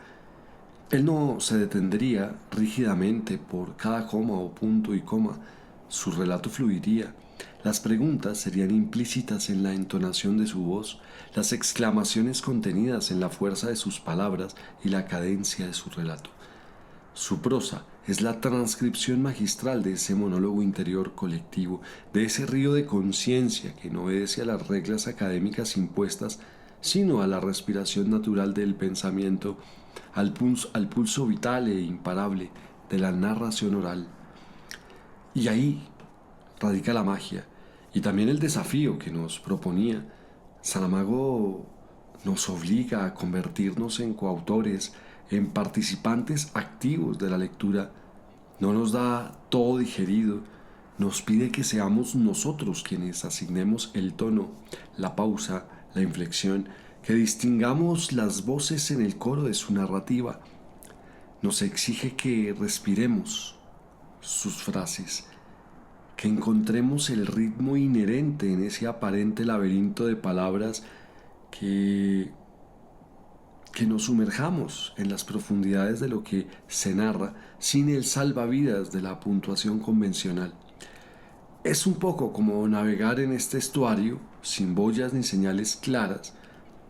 Él no se detendría rígidamente por cada coma o punto y coma. Su relato fluiría. Las preguntas serían implícitas en la entonación de su voz, las exclamaciones contenidas en la fuerza de sus palabras y la cadencia de su relato. Su prosa es la transcripción magistral de ese monólogo interior colectivo, de ese río de conciencia que no obedece a las reglas académicas impuestas, sino a la respiración natural del pensamiento, al pulso vital e imparable de la narración oral. Y ahí radica la magia y también el desafío que nos proponía. Saramago nos obliga a convertirnos en coautores, en participantes activos de la lectura. No nos da todo digerido, nos pide que seamos nosotros quienes asignemos el tono, la pausa, la inflexión, que distingamos las voces en el coro de su narrativa. Nos exige que respiremos sus frases, que encontremos el ritmo inherente en ese aparente laberinto de palabras, que nos sumerjamos en las profundidades de lo que se narra sin el salvavidas de la puntuación convencional. Es un poco como navegar en este estuario sin boyas ni señales claras,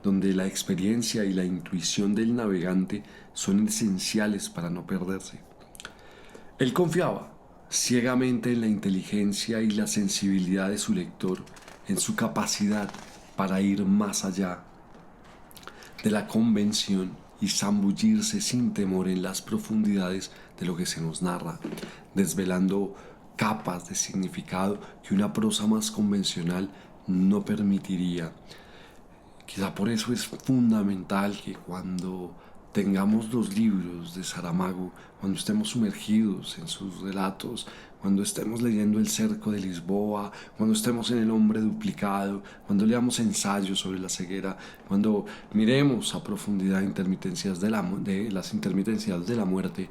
donde la experiencia y la intuición del navegante son esenciales para no perderse. Él confiaba ciegamente en la inteligencia y la sensibilidad de su lector, en su capacidad para ir más allá de la convención y zambullirse sin temor en las profundidades de lo que se nos narra, desvelando capas de significado que una prosa más convencional no permitiría. Quizá por eso es fundamental que cuando tengamos los libros de Saramago, cuando estemos sumergidos en sus relatos, cuando estemos leyendo El cerco de Lisboa, cuando estemos en El hombre duplicado, cuando leamos ensayos sobre la ceguera, cuando miremos a profundidad las intermitencias de la muerte,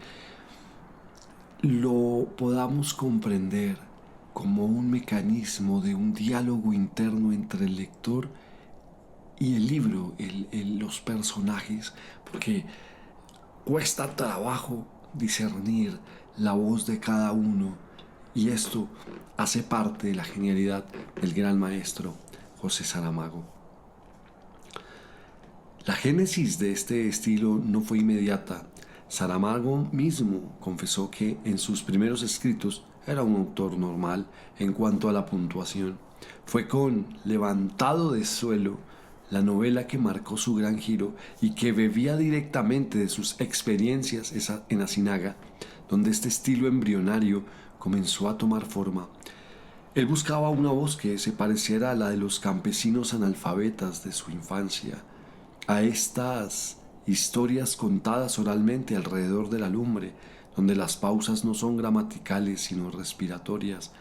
lo podamos comprender como un mecanismo de un diálogo interno entre el lector y el libro, los personajes, porque cuesta trabajo discernir la voz de cada uno, y esto hace parte de la genialidad del gran maestro José Saramago. La génesis de este estilo no fue inmediata. Saramago mismo confesó que en sus primeros escritos era un autor normal en cuanto a la puntuación. Fue con Levantado de suelo, la novela que marcó su gran giro y que bebía directamente de sus experiencias en Asinaga, donde este estilo embrionario comenzó a tomar forma. Él buscaba una voz que se pareciera a la de los campesinos analfabetas de su infancia, a estas historias contadas oralmente alrededor de la lumbre, donde las pausas no son gramaticales sino respiratorias,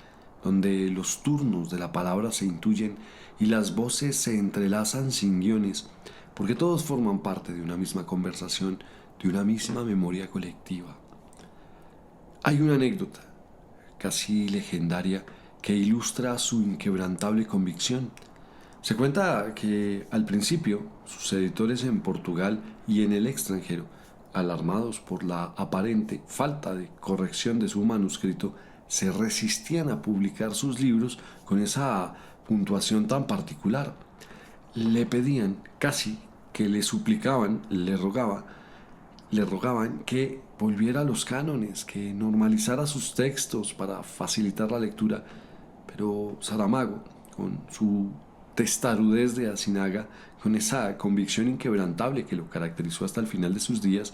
donde los turnos de la palabra se intuyen y las voces se entrelazan sin guiones, porque todos forman parte de una misma conversación, de una misma memoria colectiva. Hay una anécdota, casi legendaria, que ilustra su inquebrantable convicción. Se cuenta que al principio sus editores en Portugal y en el extranjero, alarmados por la aparente falta de corrección de su manuscrito, se resistían a publicar sus libros con esa puntuación tan particular. Le pedían, casi que le suplicaban, le rogaban que volviera a los cánones, que normalizara sus textos para facilitar la lectura. Pero Saramago, con su testarudez de Azinaga, con esa convicción inquebrantable que lo caracterizó hasta el final de sus días,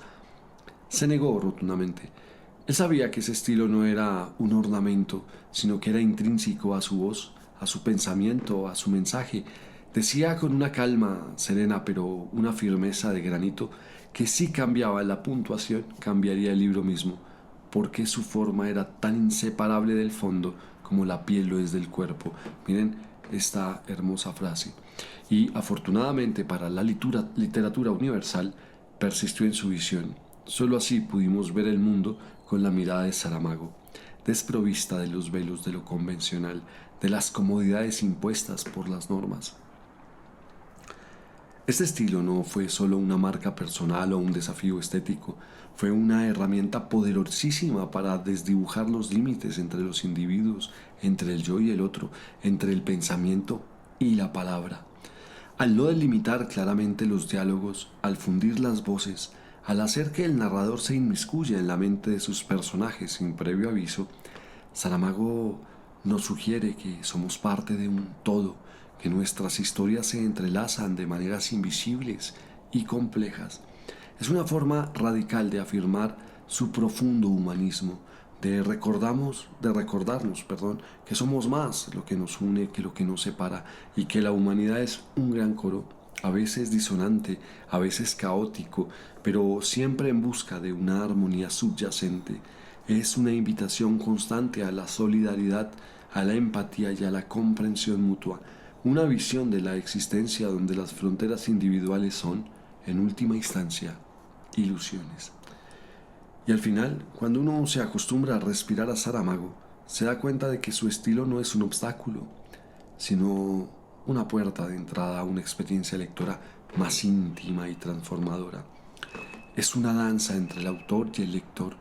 se negó rotundamente. Él sabía que ese estilo no era un ornamento, sino que era intrínseco a su voz, a su pensamiento, a su mensaje. Decía con una calma serena, pero una firmeza de granito, que si cambiaba la puntuación, cambiaría el libro mismo, porque su forma era tan inseparable del fondo como la piel lo es del cuerpo. Miren esta hermosa frase. Y afortunadamente para la literatura universal, persistió en su visión. Solo así pudimos ver el mundo con la mirada de Saramago, desprovista de los velos de lo convencional, de las comodidades impuestas por las normas. Este estilo no fue solo una marca personal o un desafío estético, fue una herramienta poderosísima para desdibujar los límites entre los individuos, entre el yo y el otro, entre el pensamiento y la palabra. Al no delimitar claramente los diálogos, al fundir las voces, al hacer que el narrador se inmiscuya en la mente de sus personajes sin previo aviso, Saramago nos sugiere que somos parte de un todo, que nuestras historias se entrelazan de maneras invisibles y complejas. Es una forma radical de afirmar su profundo humanismo, de recordarnos, que somos más lo que nos une que lo que nos separa, y que la humanidad es un gran coro, a veces disonante, a veces caótico, pero siempre en busca de una armonía subyacente. Es una invitación constante a la solidaridad, a la empatía y a la comprensión mutua, una visión de la existencia donde las fronteras individuales son, en última instancia, ilusiones. Y al final, cuando uno se acostumbra a respirar a Saramago, se da cuenta de que su estilo no es un obstáculo, sino una puerta de entrada a una experiencia lectora más íntima y transformadora. Es una danza entre el autor y el lector,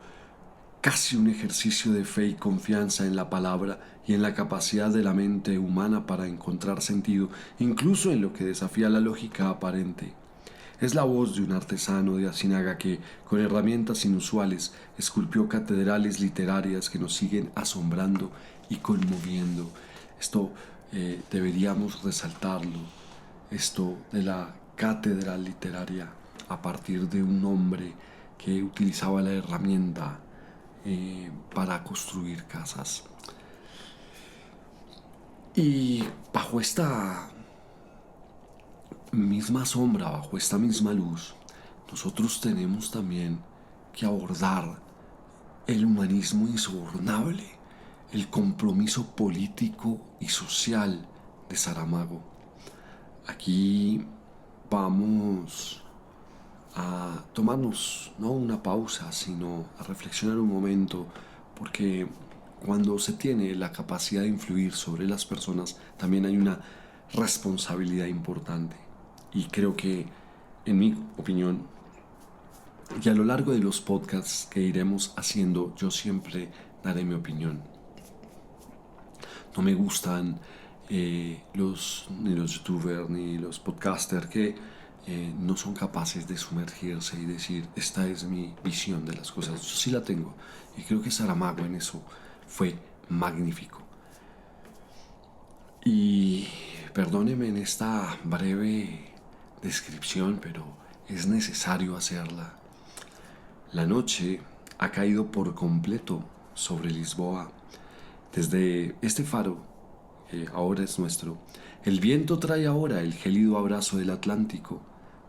casi un ejercicio de fe y confianza en la palabra y en la capacidad de la mente humana para encontrar sentido, incluso en lo que desafía la lógica aparente. Es la voz de un artesano de Azinaga que, con herramientas inusuales, esculpió catedrales literarias que nos siguen asombrando y conmoviendo. Esto deberíamos resaltarlo, esto de la catedral literaria, a partir de un hombre que utilizaba la herramienta para construir casas. Y bajo esta misma sombra, bajo esta misma luz, nosotros tenemos también que abordar el humanismo insobornable, el compromiso político y social de Saramago. Aquí vamos a tomarnos no una pausa, sino a reflexionar un momento, porque cuando se tiene la capacidad de influir sobre las personas, también hay una responsabilidad importante. Y creo que, en mi opinión, y a lo largo de los podcasts que iremos haciendo, yo siempre daré mi opinión. No me gustan ni los youtubers ni los podcasters que no son capaces de sumergirse y decir, esta es mi visión de las cosas. Yo sí la tengo, y creo que Saramago en eso fue magnífico. Y perdóneme en esta breve descripción, pero es necesario hacerla. La noche ha caído por completo sobre Lisboa. Desde este faro, que ahora es nuestro, el viento trae ahora el gélido abrazo del Atlántico,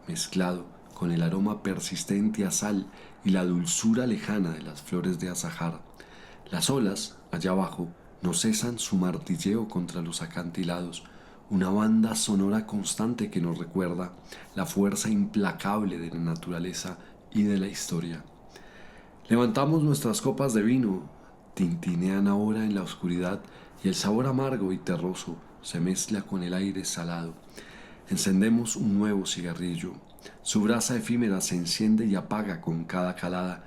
mezclado con el aroma persistente a sal y la dulzura lejana de las flores de azahar. Las olas, allá abajo, no cesan su martilleo contra los acantilados, una banda sonora constante que nos recuerda la fuerza implacable de la naturaleza y de la historia. Levantamos nuestras copas de vino, tintinean ahora en la oscuridad, y el sabor amargo y terroso se mezcla con el aire salado. Encendemos un nuevo cigarrillo. Su brasa efímera se enciende y apaga con cada calada,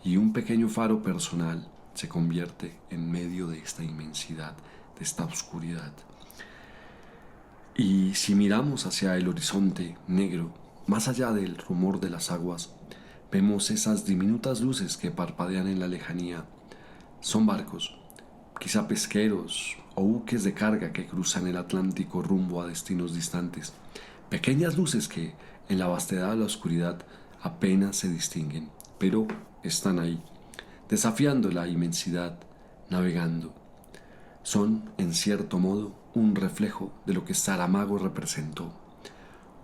y un pequeño faro personal se convierte en medio de esta inmensidad, de esta oscuridad. Y si miramos hacia el horizonte negro, más allá del rumor de las aguas, vemos esas diminutas luces que parpadean en la lejanía. Son barcos, quizá pesqueros o buques de carga que cruzan el Atlántico rumbo a destinos distantes. Pequeñas luces que, en la vastedad de la oscuridad, apenas se distinguen, pero están ahí, desafiando la inmensidad, navegando. Son, en cierto modo, un reflejo de lo que Saramago representó.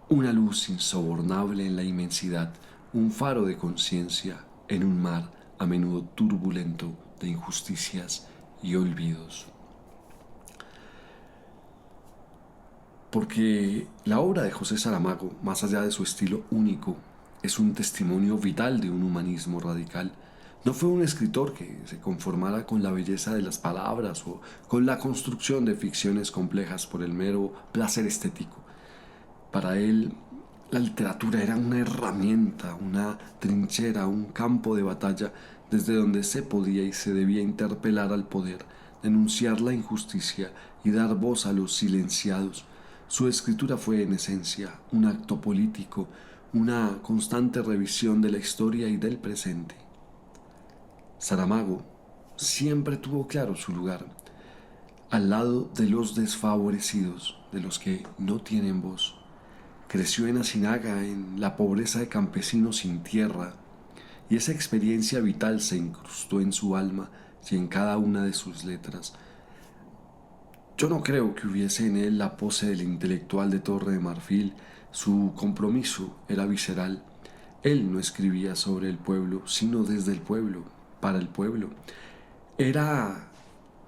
Una luz insobornable en la inmensidad, un faro de conciencia en un mar a menudo turbulento de injusticias y olvidos. Porque la obra de José Saramago, más allá de su estilo único, es un testimonio vital de un humanismo radical. No fue un escritor que se conformara con la belleza de las palabras o con la construcción de ficciones complejas por el mero placer estético. Para él, la literatura era una herramienta, una trinchera, un campo de batalla desde donde se podía y se debía interpelar al poder, denunciar la injusticia y dar voz a los silenciados. Su escritura fue en esencia un acto político, una constante revisión de la historia y del presente. Saramago siempre tuvo claro su lugar, al lado de los desfavorecidos, de los que no tienen voz. Creció en Asinaga, en la pobreza de campesinos sin tierra, y esa experiencia vital se incrustó en su alma y en cada una de sus letras. Yo no creo que hubiese en él la pose del intelectual de Torre de Marfil. Su compromiso era visceral. Él no escribía sobre el pueblo, sino desde el pueblo, para el pueblo. Era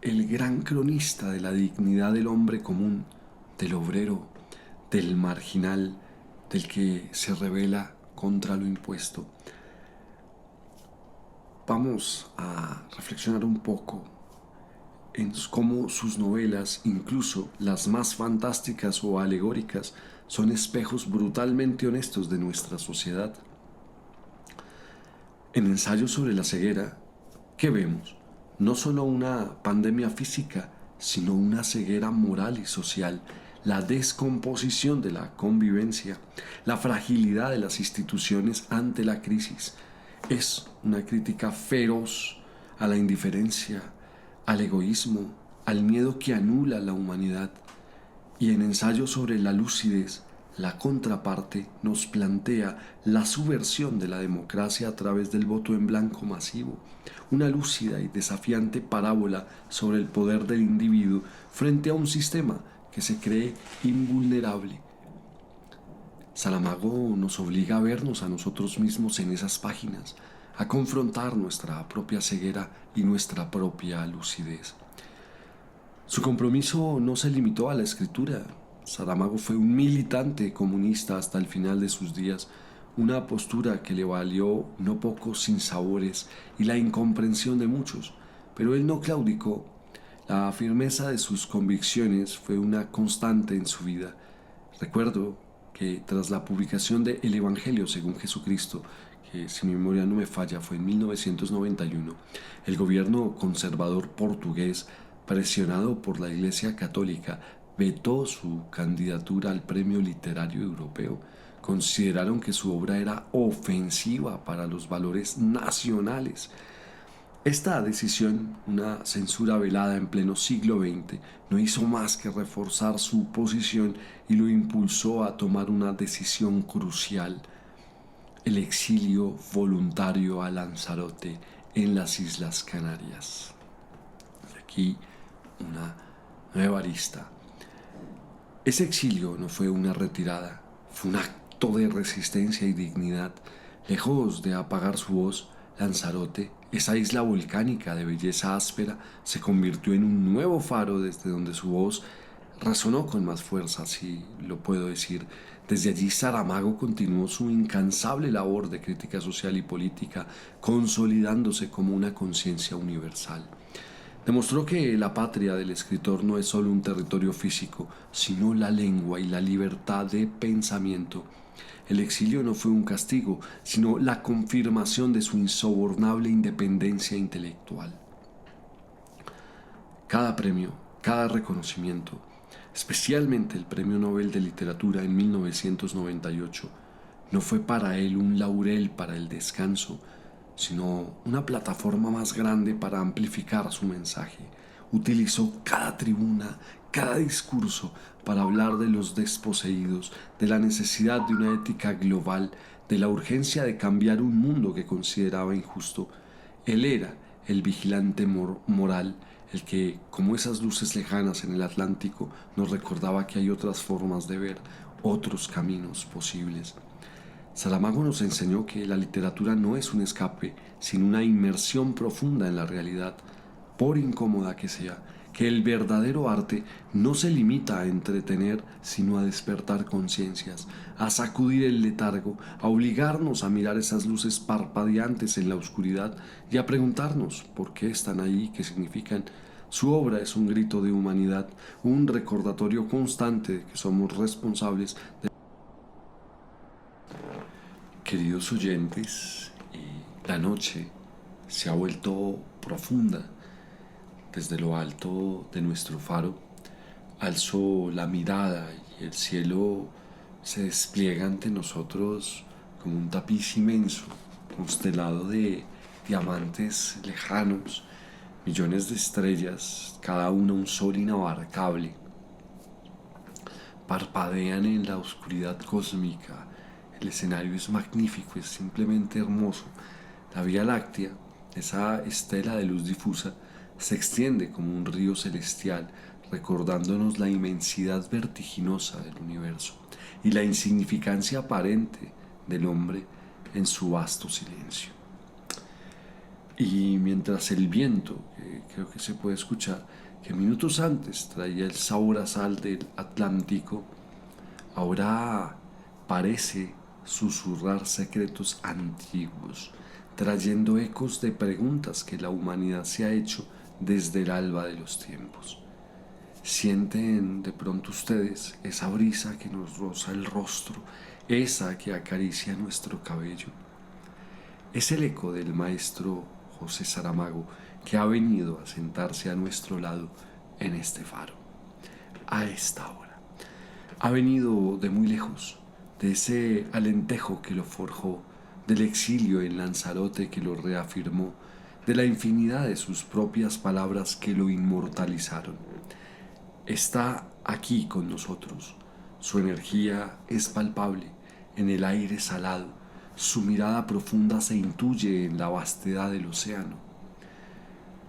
el gran cronista de la dignidad del hombre común, del obrero, del marginal, del que se rebela contra lo impuesto. Vamos a reflexionar un poco en cómo sus novelas, incluso las más fantásticas o alegóricas, son espejos brutalmente honestos de nuestra sociedad. En Ensayo sobre la ceguera, ¿qué vemos? No solo una pandemia física, sino una ceguera moral y social, la descomposición de la convivencia, la fragilidad de las instituciones ante la crisis. Es una crítica feroz a la indiferencia, al egoísmo, al miedo que anula la humanidad. Y en Ensayo sobre la lucidez, la contraparte nos plantea la subversión de la democracia a través del voto en blanco masivo, una lúcida y desafiante parábola sobre el poder del individuo frente a un sistema que se cree invulnerable. Saramago nos obliga a vernos a nosotros mismos en esas páginas, a confrontar nuestra propia ceguera y nuestra propia lucidez. Su compromiso no se limitó a la escritura. Saramago fue un militante comunista hasta el final de sus días, una postura que le valió no pocos sinsabores y la incomprensión de muchos, pero él no claudicó. La firmeza de sus convicciones fue una constante en su vida. Recuerdo que tras la publicación de El Evangelio según Jesucristo, que si mi memoria no me falla fue en 1991, el gobierno conservador portugués, presionado por la Iglesia Católica, vetó su candidatura al Premio Literario Europeo. Consideraron que su obra era ofensiva para los valores nacionales. Esta decisión, una censura velada en pleno siglo XX, no hizo más que reforzar su posición y lo impulsó a tomar una decisión crucial: el exilio voluntario a Lanzarote en las Islas Canarias. Y aquí una nueva arista. Ese exilio no fue una retirada, fue un acto de resistencia y dignidad. Lejos de apagar su voz, Lanzarote, esa isla volcánica de belleza áspera, se convirtió en un nuevo faro desde donde su voz resonó con más fuerza, si lo puedo decir. Desde allí Saramago continuó su incansable labor de crítica social y política, consolidándose como una conciencia universal. Demostró que la patria del escritor no es solo un territorio físico, sino la lengua y la libertad de pensamiento. El exilio no fue un castigo, sino la confirmación de su insobornable independencia intelectual. Cada premio, cada reconocimiento, especialmente el Premio Nobel de Literatura en 1998, no fue para él un laurel para el descanso, sino una plataforma más grande para amplificar su mensaje. Utilizó cada tribuna, cada discurso para hablar de los desposeídos, de la necesidad de una ética global, de la urgencia de cambiar un mundo que consideraba injusto. Él era el vigilante moral, el que, como esas luces lejanas en el Atlántico, nos recordaba que hay otras formas de ver, otros caminos posibles. Saramago nos enseñó que la literatura no es un escape, sino una inmersión profunda en la realidad, por incómoda que sea, que el verdadero arte no se limita a entretener, sino a despertar conciencias, a sacudir el letargo, a obligarnos a mirar esas luces parpadeantes en la oscuridad y a preguntarnos por qué están ahí, qué significan. Su obra es un grito de humanidad, un recordatorio constante de que somos responsables de... Queridos oyentes, la noche se ha vuelto profunda. Desde lo alto de nuestro faro alzo la mirada y el cielo se despliega ante nosotros como un tapiz inmenso, constelado de diamantes lejanos, millones de estrellas, cada una un sol inabarcable. Parpadean en la oscuridad cósmica. El escenario es magnífico, es simplemente hermoso. La Vía Láctea, esa estela de luz difusa, se extiende como un río celestial, recordándonos la inmensidad vertiginosa del universo y la insignificancia aparente del hombre en su vasto silencio. Y mientras el viento, que creo que se puede escuchar, que minutos antes traía el sabor a sal del Atlántico, ahora parece susurrar secretos antiguos, trayendo ecos de preguntas que la humanidad se ha hecho desde el alba de los tiempos. Sienten de pronto ustedes esa brisa que nos roza el rostro, esa que acaricia nuestro cabello. Es el eco del maestro José Saramago, que ha venido a sentarse a nuestro lado en este faro, a esta hora. Ha venido de muy lejos, de ese Alentejo que lo forjó, del exilio en Lanzarote que lo reafirmó, de la infinidad de sus propias palabras que lo inmortalizaron. Está aquí con nosotros. Su energía es palpable en el aire salado. Su mirada profunda se intuye en la vastedad del océano.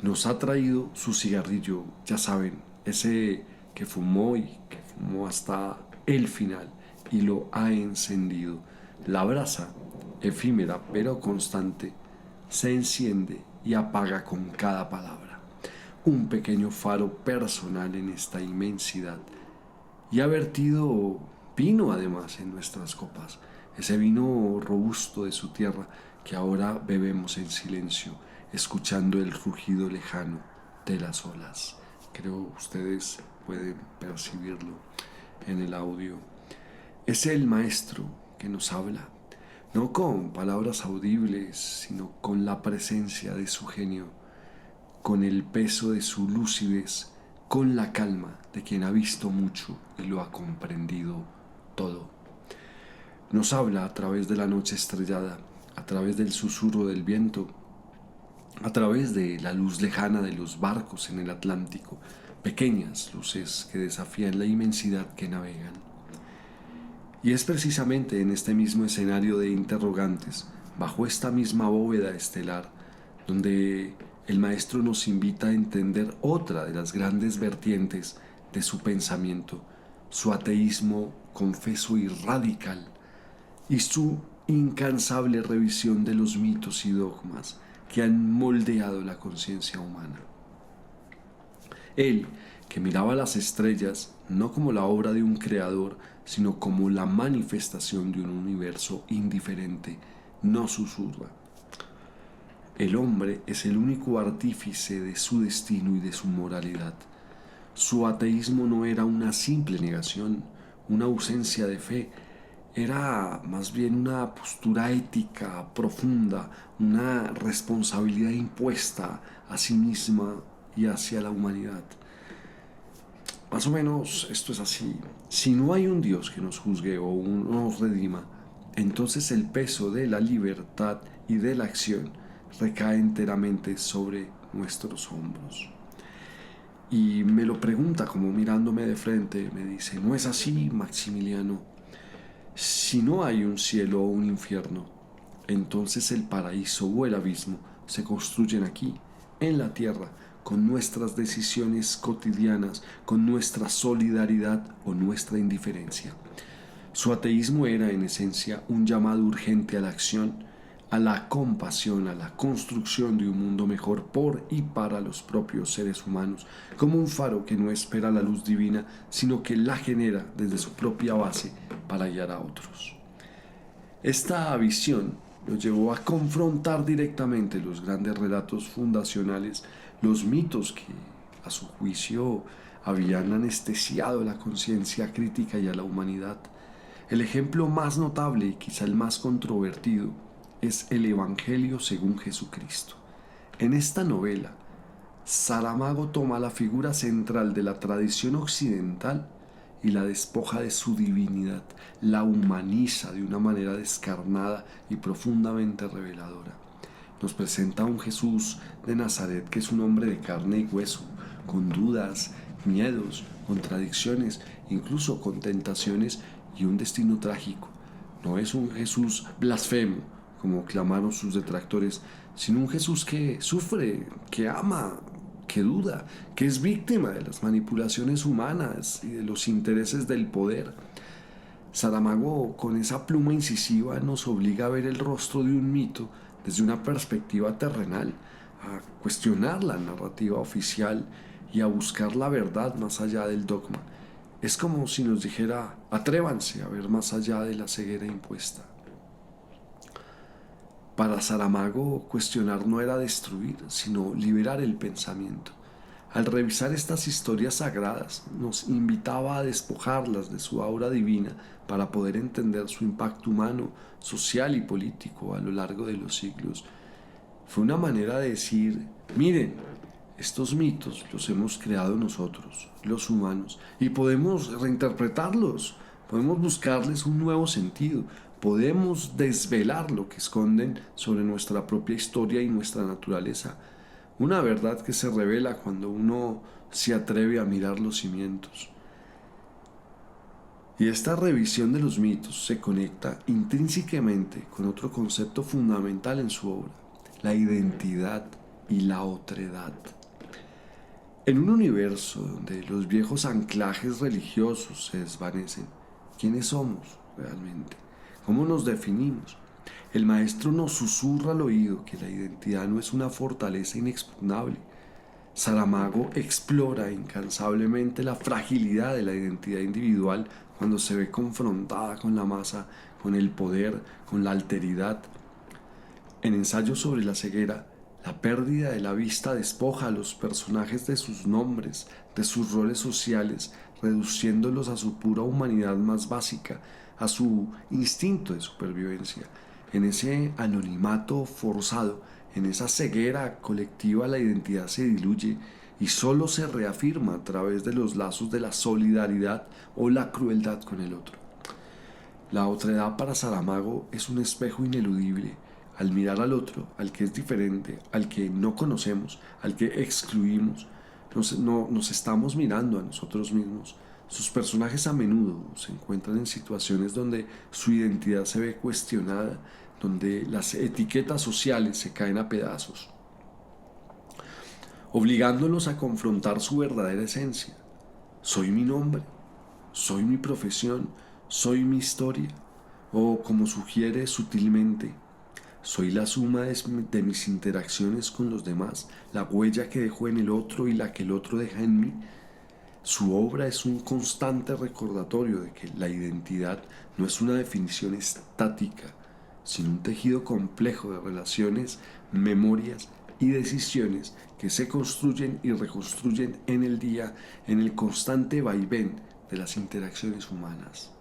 Nos ha traído su cigarrillo, ya saben, ese que fumó y que fumó hasta el final y lo ha encendido. La brasa, efímera pero constante, se enciende y apaga con cada palabra. Un pequeño faro personal en esta inmensidad. Y ha vertido vino además en nuestras copas, ese vino robusto de su tierra que ahora bebemos en silencio, escuchando el rugido lejano de las olas. Creo ustedes pueden percibirlo en el audio. Es el maestro que nos habla, no con palabras audibles, sino con la presencia de su genio, con el peso de su lucidez, con la calma de quien ha visto mucho y lo ha comprendido todo. Nos habla a través de la noche estrellada, a través del susurro del viento, a través de la luz lejana de los barcos en el Atlántico, pequeñas luces que desafían la inmensidad que navegan. Y es precisamente en este mismo escenario de interrogantes, bajo esta misma bóveda estelar, donde el maestro nos invita a entender otra de las grandes vertientes de su pensamiento, su ateísmo confeso y radical, y su incansable revisión de los mitos y dogmas que han moldeado la conciencia humana. Él, que miraba las estrellas no como la obra de un creador, sino como la manifestación de un universo indiferente, no susurra. El hombre es el único artífice de su destino y de su moralidad. Su ateísmo no era una simple negación, una ausencia de fe, era más bien una postura ética profunda, una responsabilidad impuesta a sí misma y hacia la humanidad. Más o menos esto es así. Si no hay un Dios que nos juzgue o nos redima, entonces el peso de la libertad y de la acción recae enteramente sobre nuestros hombros. Y me lo pregunta como mirándome de frente, me dice, ¿no es así, Maximiliano? Si no hay un cielo o un infierno, entonces el paraíso o el abismo se construyen aquí, en la tierra, con nuestras decisiones cotidianas, con nuestra solidaridad o nuestra indiferencia. Su ateísmo era en esencia un llamado urgente a la acción, a la compasión, a la construcción de un mundo mejor por y para los propios seres humanos, como un faro que no espera la luz divina, sino que la genera desde su propia base para guiar a otros. Esta visión lo llevó a confrontar directamente los grandes relatos fundacionales, los mitos que, a su juicio, habían anestesiado la conciencia crítica y a la humanidad. El ejemplo más notable y quizá el más controvertido es el Evangelio según Jesucristo. En esta novela, Saramago toma la figura central de la tradición occidental y la despoja de su divinidad, la humaniza de una manera descarnada y profundamente reveladora. Nos presenta a un Jesús de Nazaret que es un hombre de carne y hueso, con dudas, miedos, contradicciones, incluso con tentaciones y un destino trágico. No es un Jesús blasfemo, como clamaron sus detractores, sino un Jesús que sufre, que ama, que duda, que es víctima de las manipulaciones humanas y de los intereses del poder. Saramago, con esa pluma incisiva, nos obliga a ver el rostro de un mito desde una perspectiva terrenal, a cuestionar la narrativa oficial y a buscar la verdad más allá del dogma. Es como si nos dijera, atrévanse a ver más allá de la ceguera impuesta. Para Saramago, cuestionar no era destruir, sino liberar el pensamiento. Al revisar estas historias sagradas, nos invitaba a despojarlas de su aura divina para poder entender su impacto humano, social y político a lo largo de los siglos. Fue una manera de decir, miren, estos mitos los hemos creado nosotros, los humanos, y podemos reinterpretarlos, podemos buscarles un nuevo sentido, podemos desvelar lo que esconden sobre nuestra propia historia y nuestra naturaleza. Una verdad que se revela cuando uno se atreve a mirar los cimientos. Y esta revisión de los mitos se conecta intrínsecamente con otro concepto fundamental en su obra, la identidad y la otredad. En un universo donde los viejos anclajes religiosos se desvanecen, ¿quiénes somos realmente? ¿Cómo nos definimos? El maestro nos susurra al oído que la identidad no es una fortaleza inexpugnable. Saramago explora incansablemente la fragilidad de la identidad individual cuando se ve confrontada con la masa, con el poder, con la alteridad. En Ensayo sobre la ceguera, la pérdida de la vista despoja a los personajes de sus nombres, de sus roles sociales, reduciéndolos a su pura humanidad más básica, a su instinto de supervivencia. En ese anonimato forzado, en esa ceguera colectiva, la identidad se diluye y solo se reafirma a través de los lazos de la solidaridad o la crueldad con el otro. La otredad para Saramago es un espejo ineludible. Al mirar al otro, al que es diferente, al que no conocemos, al que excluimos, nos estamos mirando a nosotros mismos. Sus personajes a menudo se encuentran en situaciones donde su identidad se ve cuestionada, donde las etiquetas sociales se caen a pedazos, obligándolos a confrontar su verdadera esencia. ¿Soy mi nombre? ¿Soy mi profesión? ¿Soy mi historia? O, como sugiere sutilmente, soy la suma de mis interacciones con los demás, la huella que dejo en el otro y la que el otro deja en mí. Su obra es un constante recordatorio de que la identidad no es una definición estática, sino un tejido complejo de relaciones, memorias y decisiones que se construyen y reconstruyen en el día, en el constante vaivén de las interacciones humanas.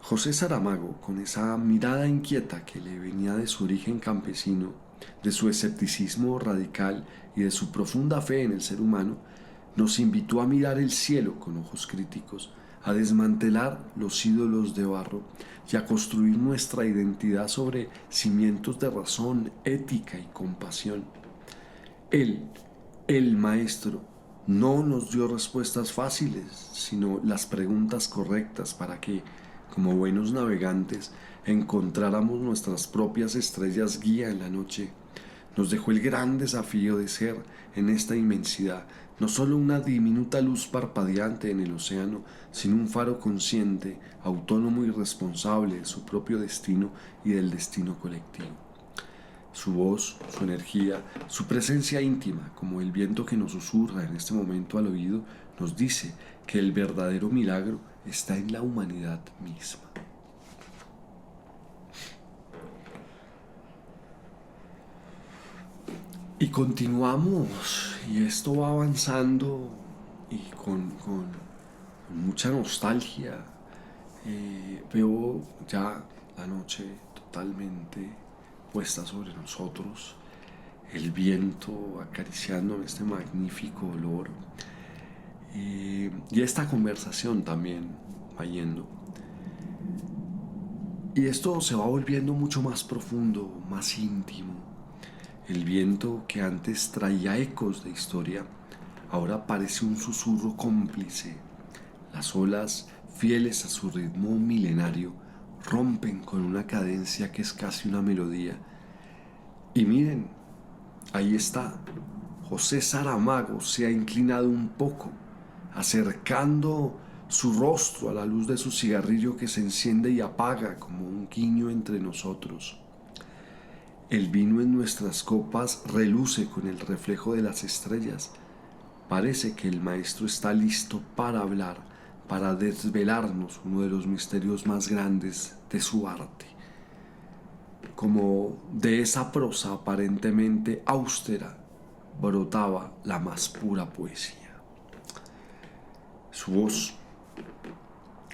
José Saramago, con esa mirada inquieta que le venía de su origen campesino, de su escepticismo radical y de su profunda fe en el ser humano, nos invitó a mirar el cielo con ojos críticos, a desmantelar los ídolos de barro y a construir nuestra identidad sobre cimientos de razón, ética y compasión. Él, el maestro, no nos dio respuestas fáciles, sino las preguntas correctas para que, como buenos navegantes, encontráramos nuestras propias estrellas guía en la noche. Nos dejó el gran desafío de ser, en esta inmensidad, no solo una diminuta luz parpadeante en el océano, sino un faro consciente, autónomo y responsable de su propio destino y del destino colectivo. Su voz, su energía, su presencia íntima, como el viento que nos susurra en este momento al oído, nos dice que el verdadero milagro está en la humanidad misma. Y continuamos, y esto va avanzando y con mucha nostalgia. Veo ya la noche totalmente puesta sobre nosotros, el viento acariciando este magnífico olor, y esta conversación también va yendo. Y esto se va volviendo mucho más profundo, más íntimo. El viento que antes traía ecos de historia, ahora parece un susurro cómplice. Las olas, fieles a su ritmo milenario, rompen con una cadencia que es casi una melodía. Y miren, ahí está, José Saramago se ha inclinado un poco, acercando su rostro a la luz de su cigarrillo que se enciende y apaga como un guiño entre nosotros. El vino en nuestras copas reluce con el reflejo de las estrellas. Parece que el maestro está listo para hablar, para desvelarnos uno de los misterios más grandes de su arte. Como de esa prosa aparentemente austera brotaba la más pura poesía. Su voz,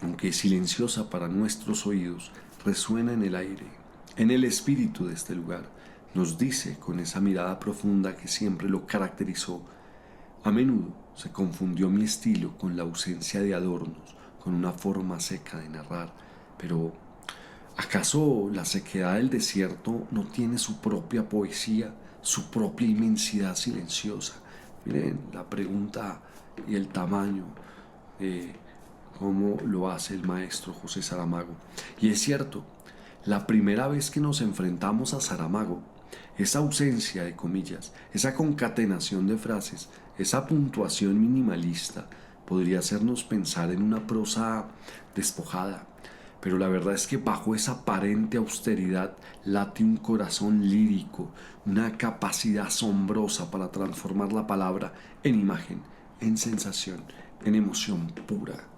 aunque silenciosa para nuestros oídos, resuena en el aire, en el espíritu de este lugar. Nos dice con esa mirada profunda que siempre lo caracterizó: a menudo se confundió mi estilo con la ausencia de adornos, con una forma seca de narrar, pero ¿acaso la sequedad del desierto no tiene su propia poesía, su propia inmensidad silenciosa? Miren la pregunta y el tamaño de cómo lo hace el maestro José Saramago. Y es cierto, la primera vez que nos enfrentamos a Saramago, esa ausencia de comillas, esa concatenación de frases, esa puntuación minimalista, podría hacernos pensar en una prosa despojada. Pero la verdad es que bajo esa aparente austeridad late un corazón lírico, una capacidad asombrosa para transformar la palabra en imagen, en sensación, en emoción pura.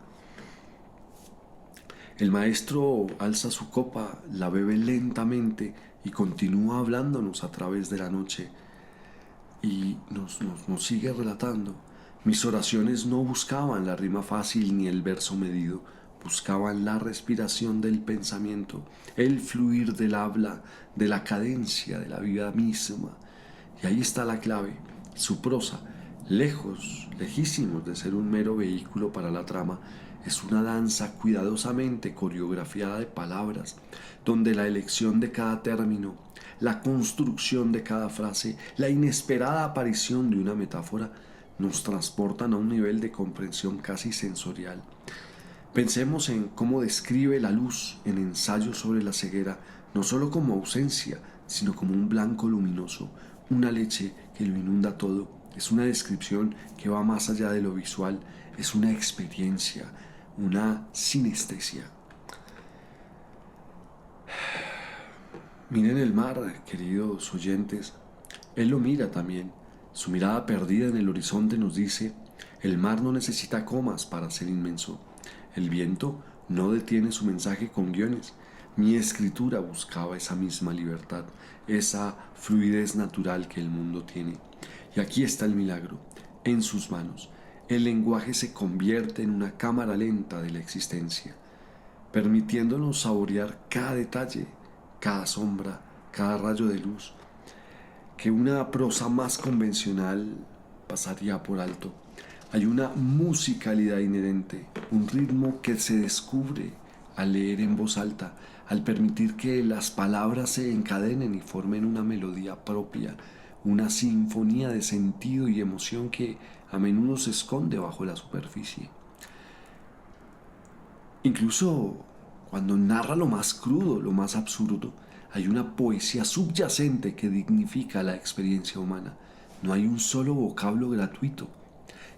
El maestro alza su copa, la bebe lentamente y continúa hablándonos a través de la noche. Y nos sigue relatando: mis oraciones no buscaban la rima fácil ni el verso medido, buscaban la respiración del pensamiento, el fluir del habla, de la cadencia de la vida misma. Y ahí está la clave: su prosa, lejísimos de ser un mero vehículo para la trama, es una danza cuidadosamente coreografiada de palabras, donde la elección de cada término, la construcción de cada frase, la inesperada aparición de una metáfora nos transportan a un nivel de comprensión casi sensorial. Pensemos en cómo describe la luz en Ensayo sobre la ceguera, no solo como ausencia, sino como un blanco luminoso, una leche que lo inunda todo. Es una descripción que va más allá de lo visual, es una experiencia, una sinestesia. Miren el mar, queridos oyentes. Él lo mira también. Su mirada perdida en el horizonte nos dice: el mar no necesita comas para ser inmenso. El viento no detiene su mensaje con guiones. Mi escritura buscaba esa misma libertad, esa fluidez natural que el mundo tiene. Y aquí está el milagro, en sus manos. El lenguaje se convierte en una cámara lenta de la existencia, permitiéndonos saborear cada detalle, cada sombra, cada rayo de luz, que una prosa más convencional pasaría por alto. Hay una musicalidad inherente, un ritmo que se descubre al leer en voz alta, al permitir que las palabras se encadenen y formen una melodía propia, una sinfonía de sentido y emoción que a menudo se esconde bajo la superficie. Incluso cuando narra lo más crudo, lo más absurdo, hay una poesía subyacente que dignifica la experiencia humana. No hay un solo vocablo gratuito.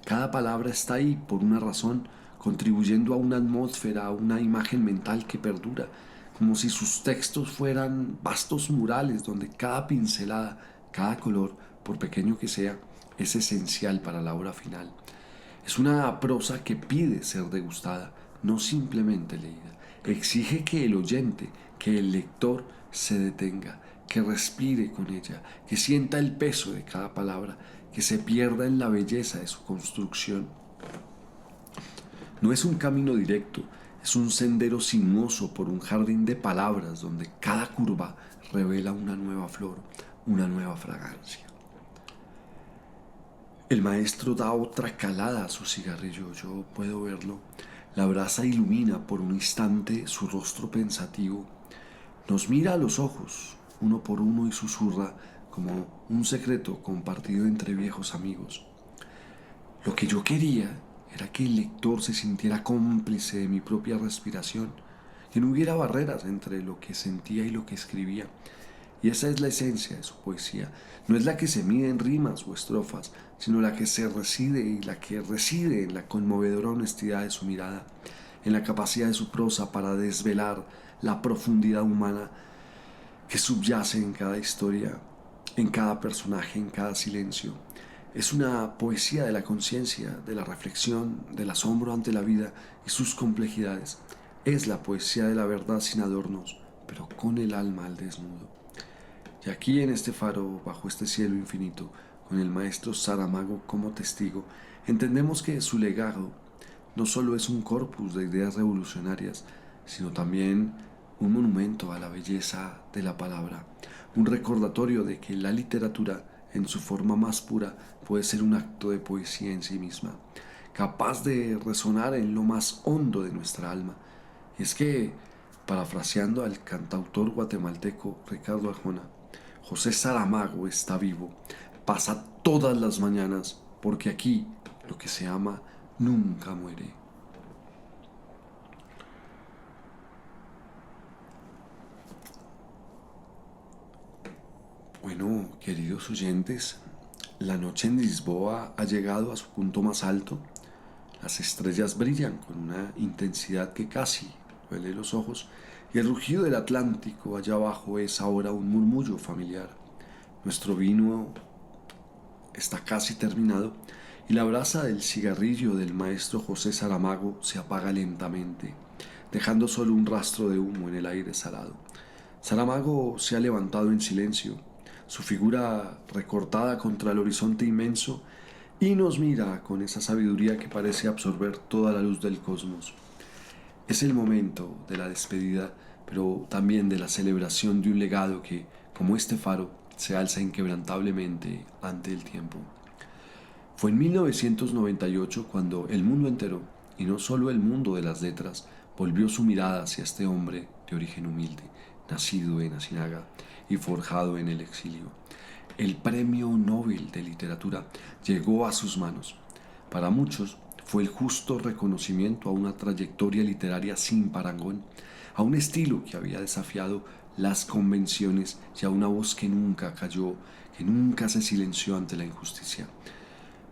Cada palabra está ahí por una razón, contribuyendo a una atmósfera, a una imagen mental que perdura, como si sus textos fueran vastos murales donde cada pincelada, cada color, por pequeño que sea, es esencial para la obra final. Es una prosa que pide ser degustada, no simplemente leída. Exige que el oyente, que el lector se detenga, que respire con ella, que sienta el peso de cada palabra, que se pierda en la belleza de su construcción. No es un camino directo, es un sendero sinuoso por un jardín de palabras donde cada curva revela una nueva flor, una nueva fragancia. El maestro da otra calada a su cigarrillo, yo puedo verlo. La brasa ilumina por un instante su rostro pensativo. Nos mira a los ojos, uno por uno, y susurra como un secreto compartido entre viejos amigos. Lo que yo quería era que el lector se sintiera cómplice de mi propia respiración, que no hubiera barreras entre lo que sentía y lo que escribía. Y esa es la esencia de su poesía. No es la que se mide en rimas o estrofas, sino la que se reside y la que reside en la conmovedora honestidad de su mirada, en la capacidad de su prosa para desvelar la profundidad humana que subyace en cada historia, en cada personaje, en cada silencio. Es una poesía de la conciencia, de la reflexión, del asombro ante la vida y sus complejidades. Es la poesía de la verdad sin adornos, pero con el alma al desnudo. Y aquí en este faro, bajo este cielo infinito, con el maestro Saramago como testigo, entendemos que su legado no solo es un corpus de ideas revolucionarias, sino también un monumento a la belleza de la palabra, un recordatorio de que la literatura, en su forma más pura, puede ser un acto de poesía en sí misma, capaz de resonar en lo más hondo de nuestra alma. Y es que, parafraseando al cantautor guatemalteco Ricardo Arjona, José Saramago está vivo, pasa todas las mañanas, porque aquí lo que se ama nunca muere. Bueno, queridos oyentes, la noche en Lisboa ha llegado a su punto más alto. Las estrellas brillan con una intensidad que casi duele los ojos, y el rugido del Atlántico allá abajo es ahora un murmullo familiar. Nuestro vino está casi terminado y la brasa del cigarrillo del maestro José Saramago se apaga lentamente, dejando solo un rastro de humo en el aire salado. Saramago se ha levantado en silencio, su figura recortada contra el horizonte inmenso, y nos mira con esa sabiduría que parece absorber toda la luz del cosmos. Es el momento de la despedida, pero también de la celebración de un legado que, como este faro, se alza inquebrantablemente ante el tiempo. Fue en 1998 cuando el mundo entero, y no solo el mundo de las letras, volvió su mirada hacia este hombre de origen humilde, nacido en Asinaga y forjado en el exilio. El Premio Nobel de Literatura llegó a sus manos. Para muchos fue el justo reconocimiento a una trayectoria literaria sin parangón, a un estilo que había desafiado las convenciones y a una voz que nunca cayó, que nunca se silenció ante la injusticia.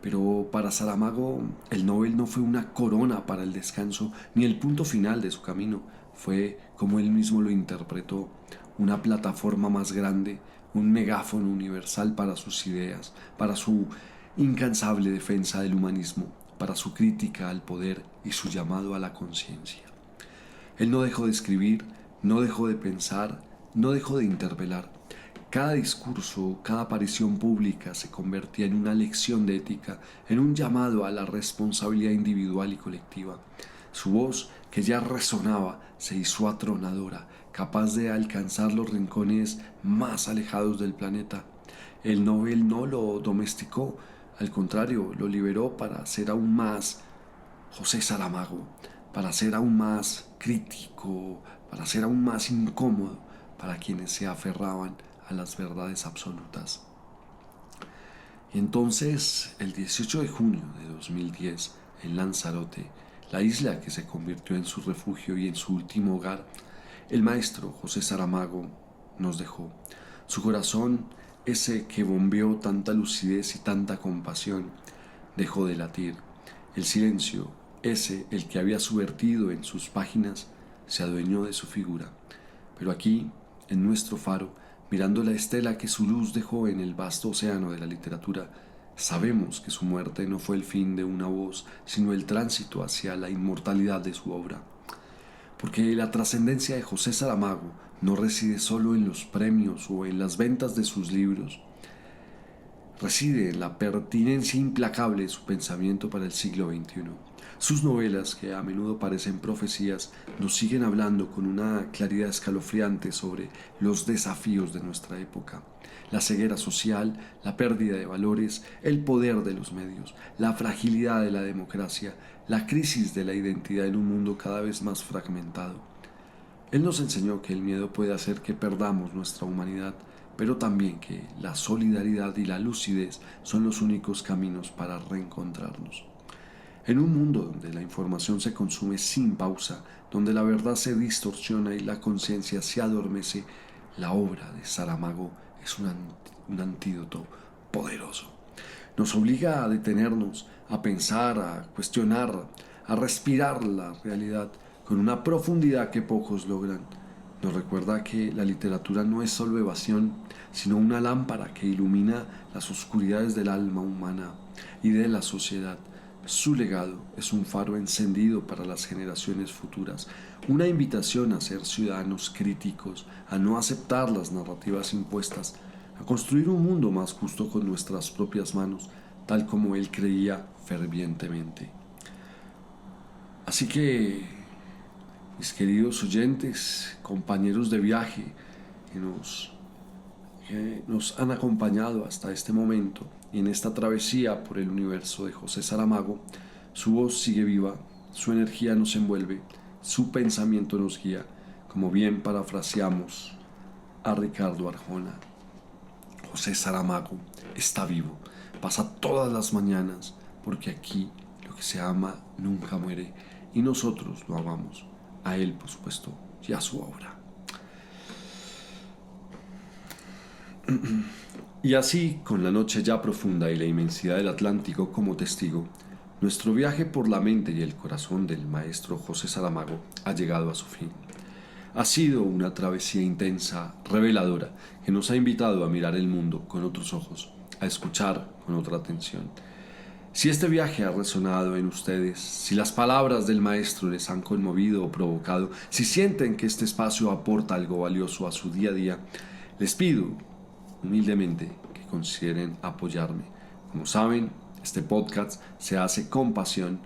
Pero para Saramago el Nobel no fue una corona para el descanso ni el punto final de su camino. Fue, como él mismo lo interpretó, una plataforma más grande, un megáfono universal para sus ideas, para su incansable defensa del humanismo, para su crítica al poder y su llamado a la conciencia. Él no dejó de escribir, No dejó de pensar, no dejó de interpelar. Cada discurso, cada aparición pública se convertía en una lección de ética, en un llamado a la responsabilidad individual y colectiva. Su voz, que ya resonaba, se hizo atronadora, capaz de alcanzar los rincones más alejados del planeta. El Nobel no lo domesticó, al contrario, lo liberó para ser aún más José Saramago, para ser aún más crítico, para ser aún más incómodo para quienes se aferraban a las verdades absolutas. Y entonces, el 18 de junio de 2010, en Lanzarote, la isla que se convirtió en su refugio y en su último hogar, el maestro José Saramago nos dejó. Su corazón, ese que bombeó tanta lucidez y tanta compasión, dejó de latir. El silencio, ese el que había subvertido en sus páginas, se adueñó de su figura. Pero aquí, en nuestro faro, mirando la estela que su luz dejó en el vasto océano de la literatura, sabemos que su muerte no fue el fin de una voz, sino el tránsito hacia la inmortalidad de su obra. Porque la trascendencia de José Saramago no reside solo en los premios o en las ventas de sus libros, reside en la pertinencia implacable de su pensamiento para el siglo XXI. Sus novelas, que a menudo parecen profecías, nos siguen hablando con una claridad escalofriante sobre los desafíos de nuestra época. La ceguera social, la pérdida de valores, el poder de los medios, la fragilidad de la democracia, la crisis de la identidad en un mundo cada vez más fragmentado. Él nos enseñó que el miedo puede hacer que perdamos nuestra humanidad, pero también que la solidaridad y la lucidez son los únicos caminos para reencontrarnos. En un mundo donde la información se consume sin pausa, donde la verdad se distorsiona y la conciencia se adormece, la obra de Saramago es un antídoto poderoso. Nos obliga a detenernos, a pensar, a cuestionar, a respirar la realidad con una profundidad que pocos logran. Nos recuerda que la literatura no es solo evasión, sino una lámpara que ilumina las oscuridades del alma humana y de la sociedad. Su legado es un faro encendido para las generaciones futuras, una invitación a ser ciudadanos críticos, a no aceptar las narrativas impuestas, a construir un mundo más justo con nuestras propias manos, tal como él creía fervientemente. Así que, mis queridos oyentes, compañeros de viaje que nos han acompañado hasta este momento y en esta travesía por el universo de José Saramago, su voz sigue viva, su energía nos envuelve, su pensamiento nos guía, como bien parafraseamos a Ricardo Arjona. José Saramago está vivo, pasa todas las mañanas, porque aquí lo que se ama nunca muere y nosotros lo amamos, a él por supuesto y a su obra. Y así, con la noche ya profunda y la inmensidad del Atlántico como testigo, nuestro viaje por la mente y el corazón del maestro José Saramago ha llegado a su fin. Ha sido una travesía intensa, reveladora, que nos ha invitado a mirar el mundo con otros ojos, a escuchar con otra atención. Si este viaje ha resonado en ustedes, si las palabras del maestro les han conmovido o provocado, si sienten que este espacio aporta algo valioso a su día a día, les pido humildemente que consideren apoyarme. Como saben, este podcast se hace con pasión,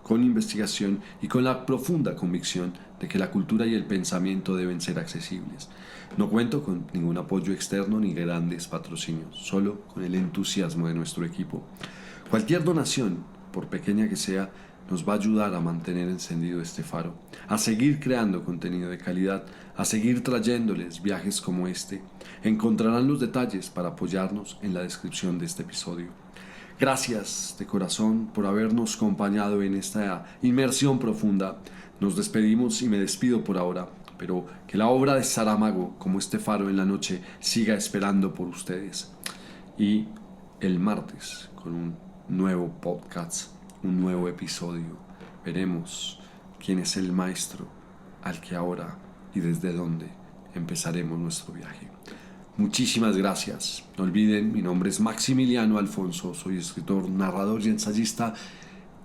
con investigación y con la profunda convicción de que la cultura y el pensamiento deben ser accesibles. No cuento con ningún apoyo externo ni grandes patrocinios, solo con el entusiasmo de nuestro equipo. Cualquier donación, por pequeña que sea, nos va a ayudar a mantener encendido este faro, a seguir creando contenido de calidad, a seguir trayéndoles viajes como este. Encontrarán los detalles para apoyarnos en la descripción de este episodio. Gracias de corazón por habernos acompañado en esta inmersión profunda. Nos despedimos y me despido por ahora, pero que la obra de Saramago, como este faro en la noche, siga esperando por ustedes. Y el martes, con un nuevo podcast, un nuevo episodio, veremos quién es el maestro al que ahora y desde dónde empezaremos nuestro viaje. Muchísimas gracias. No olviden, mi nombre es Maximiliano Alfonso, soy escritor, narrador y ensayista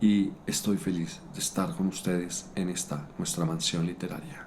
y estoy feliz de estar con ustedes en esta nuestra mansión literaria.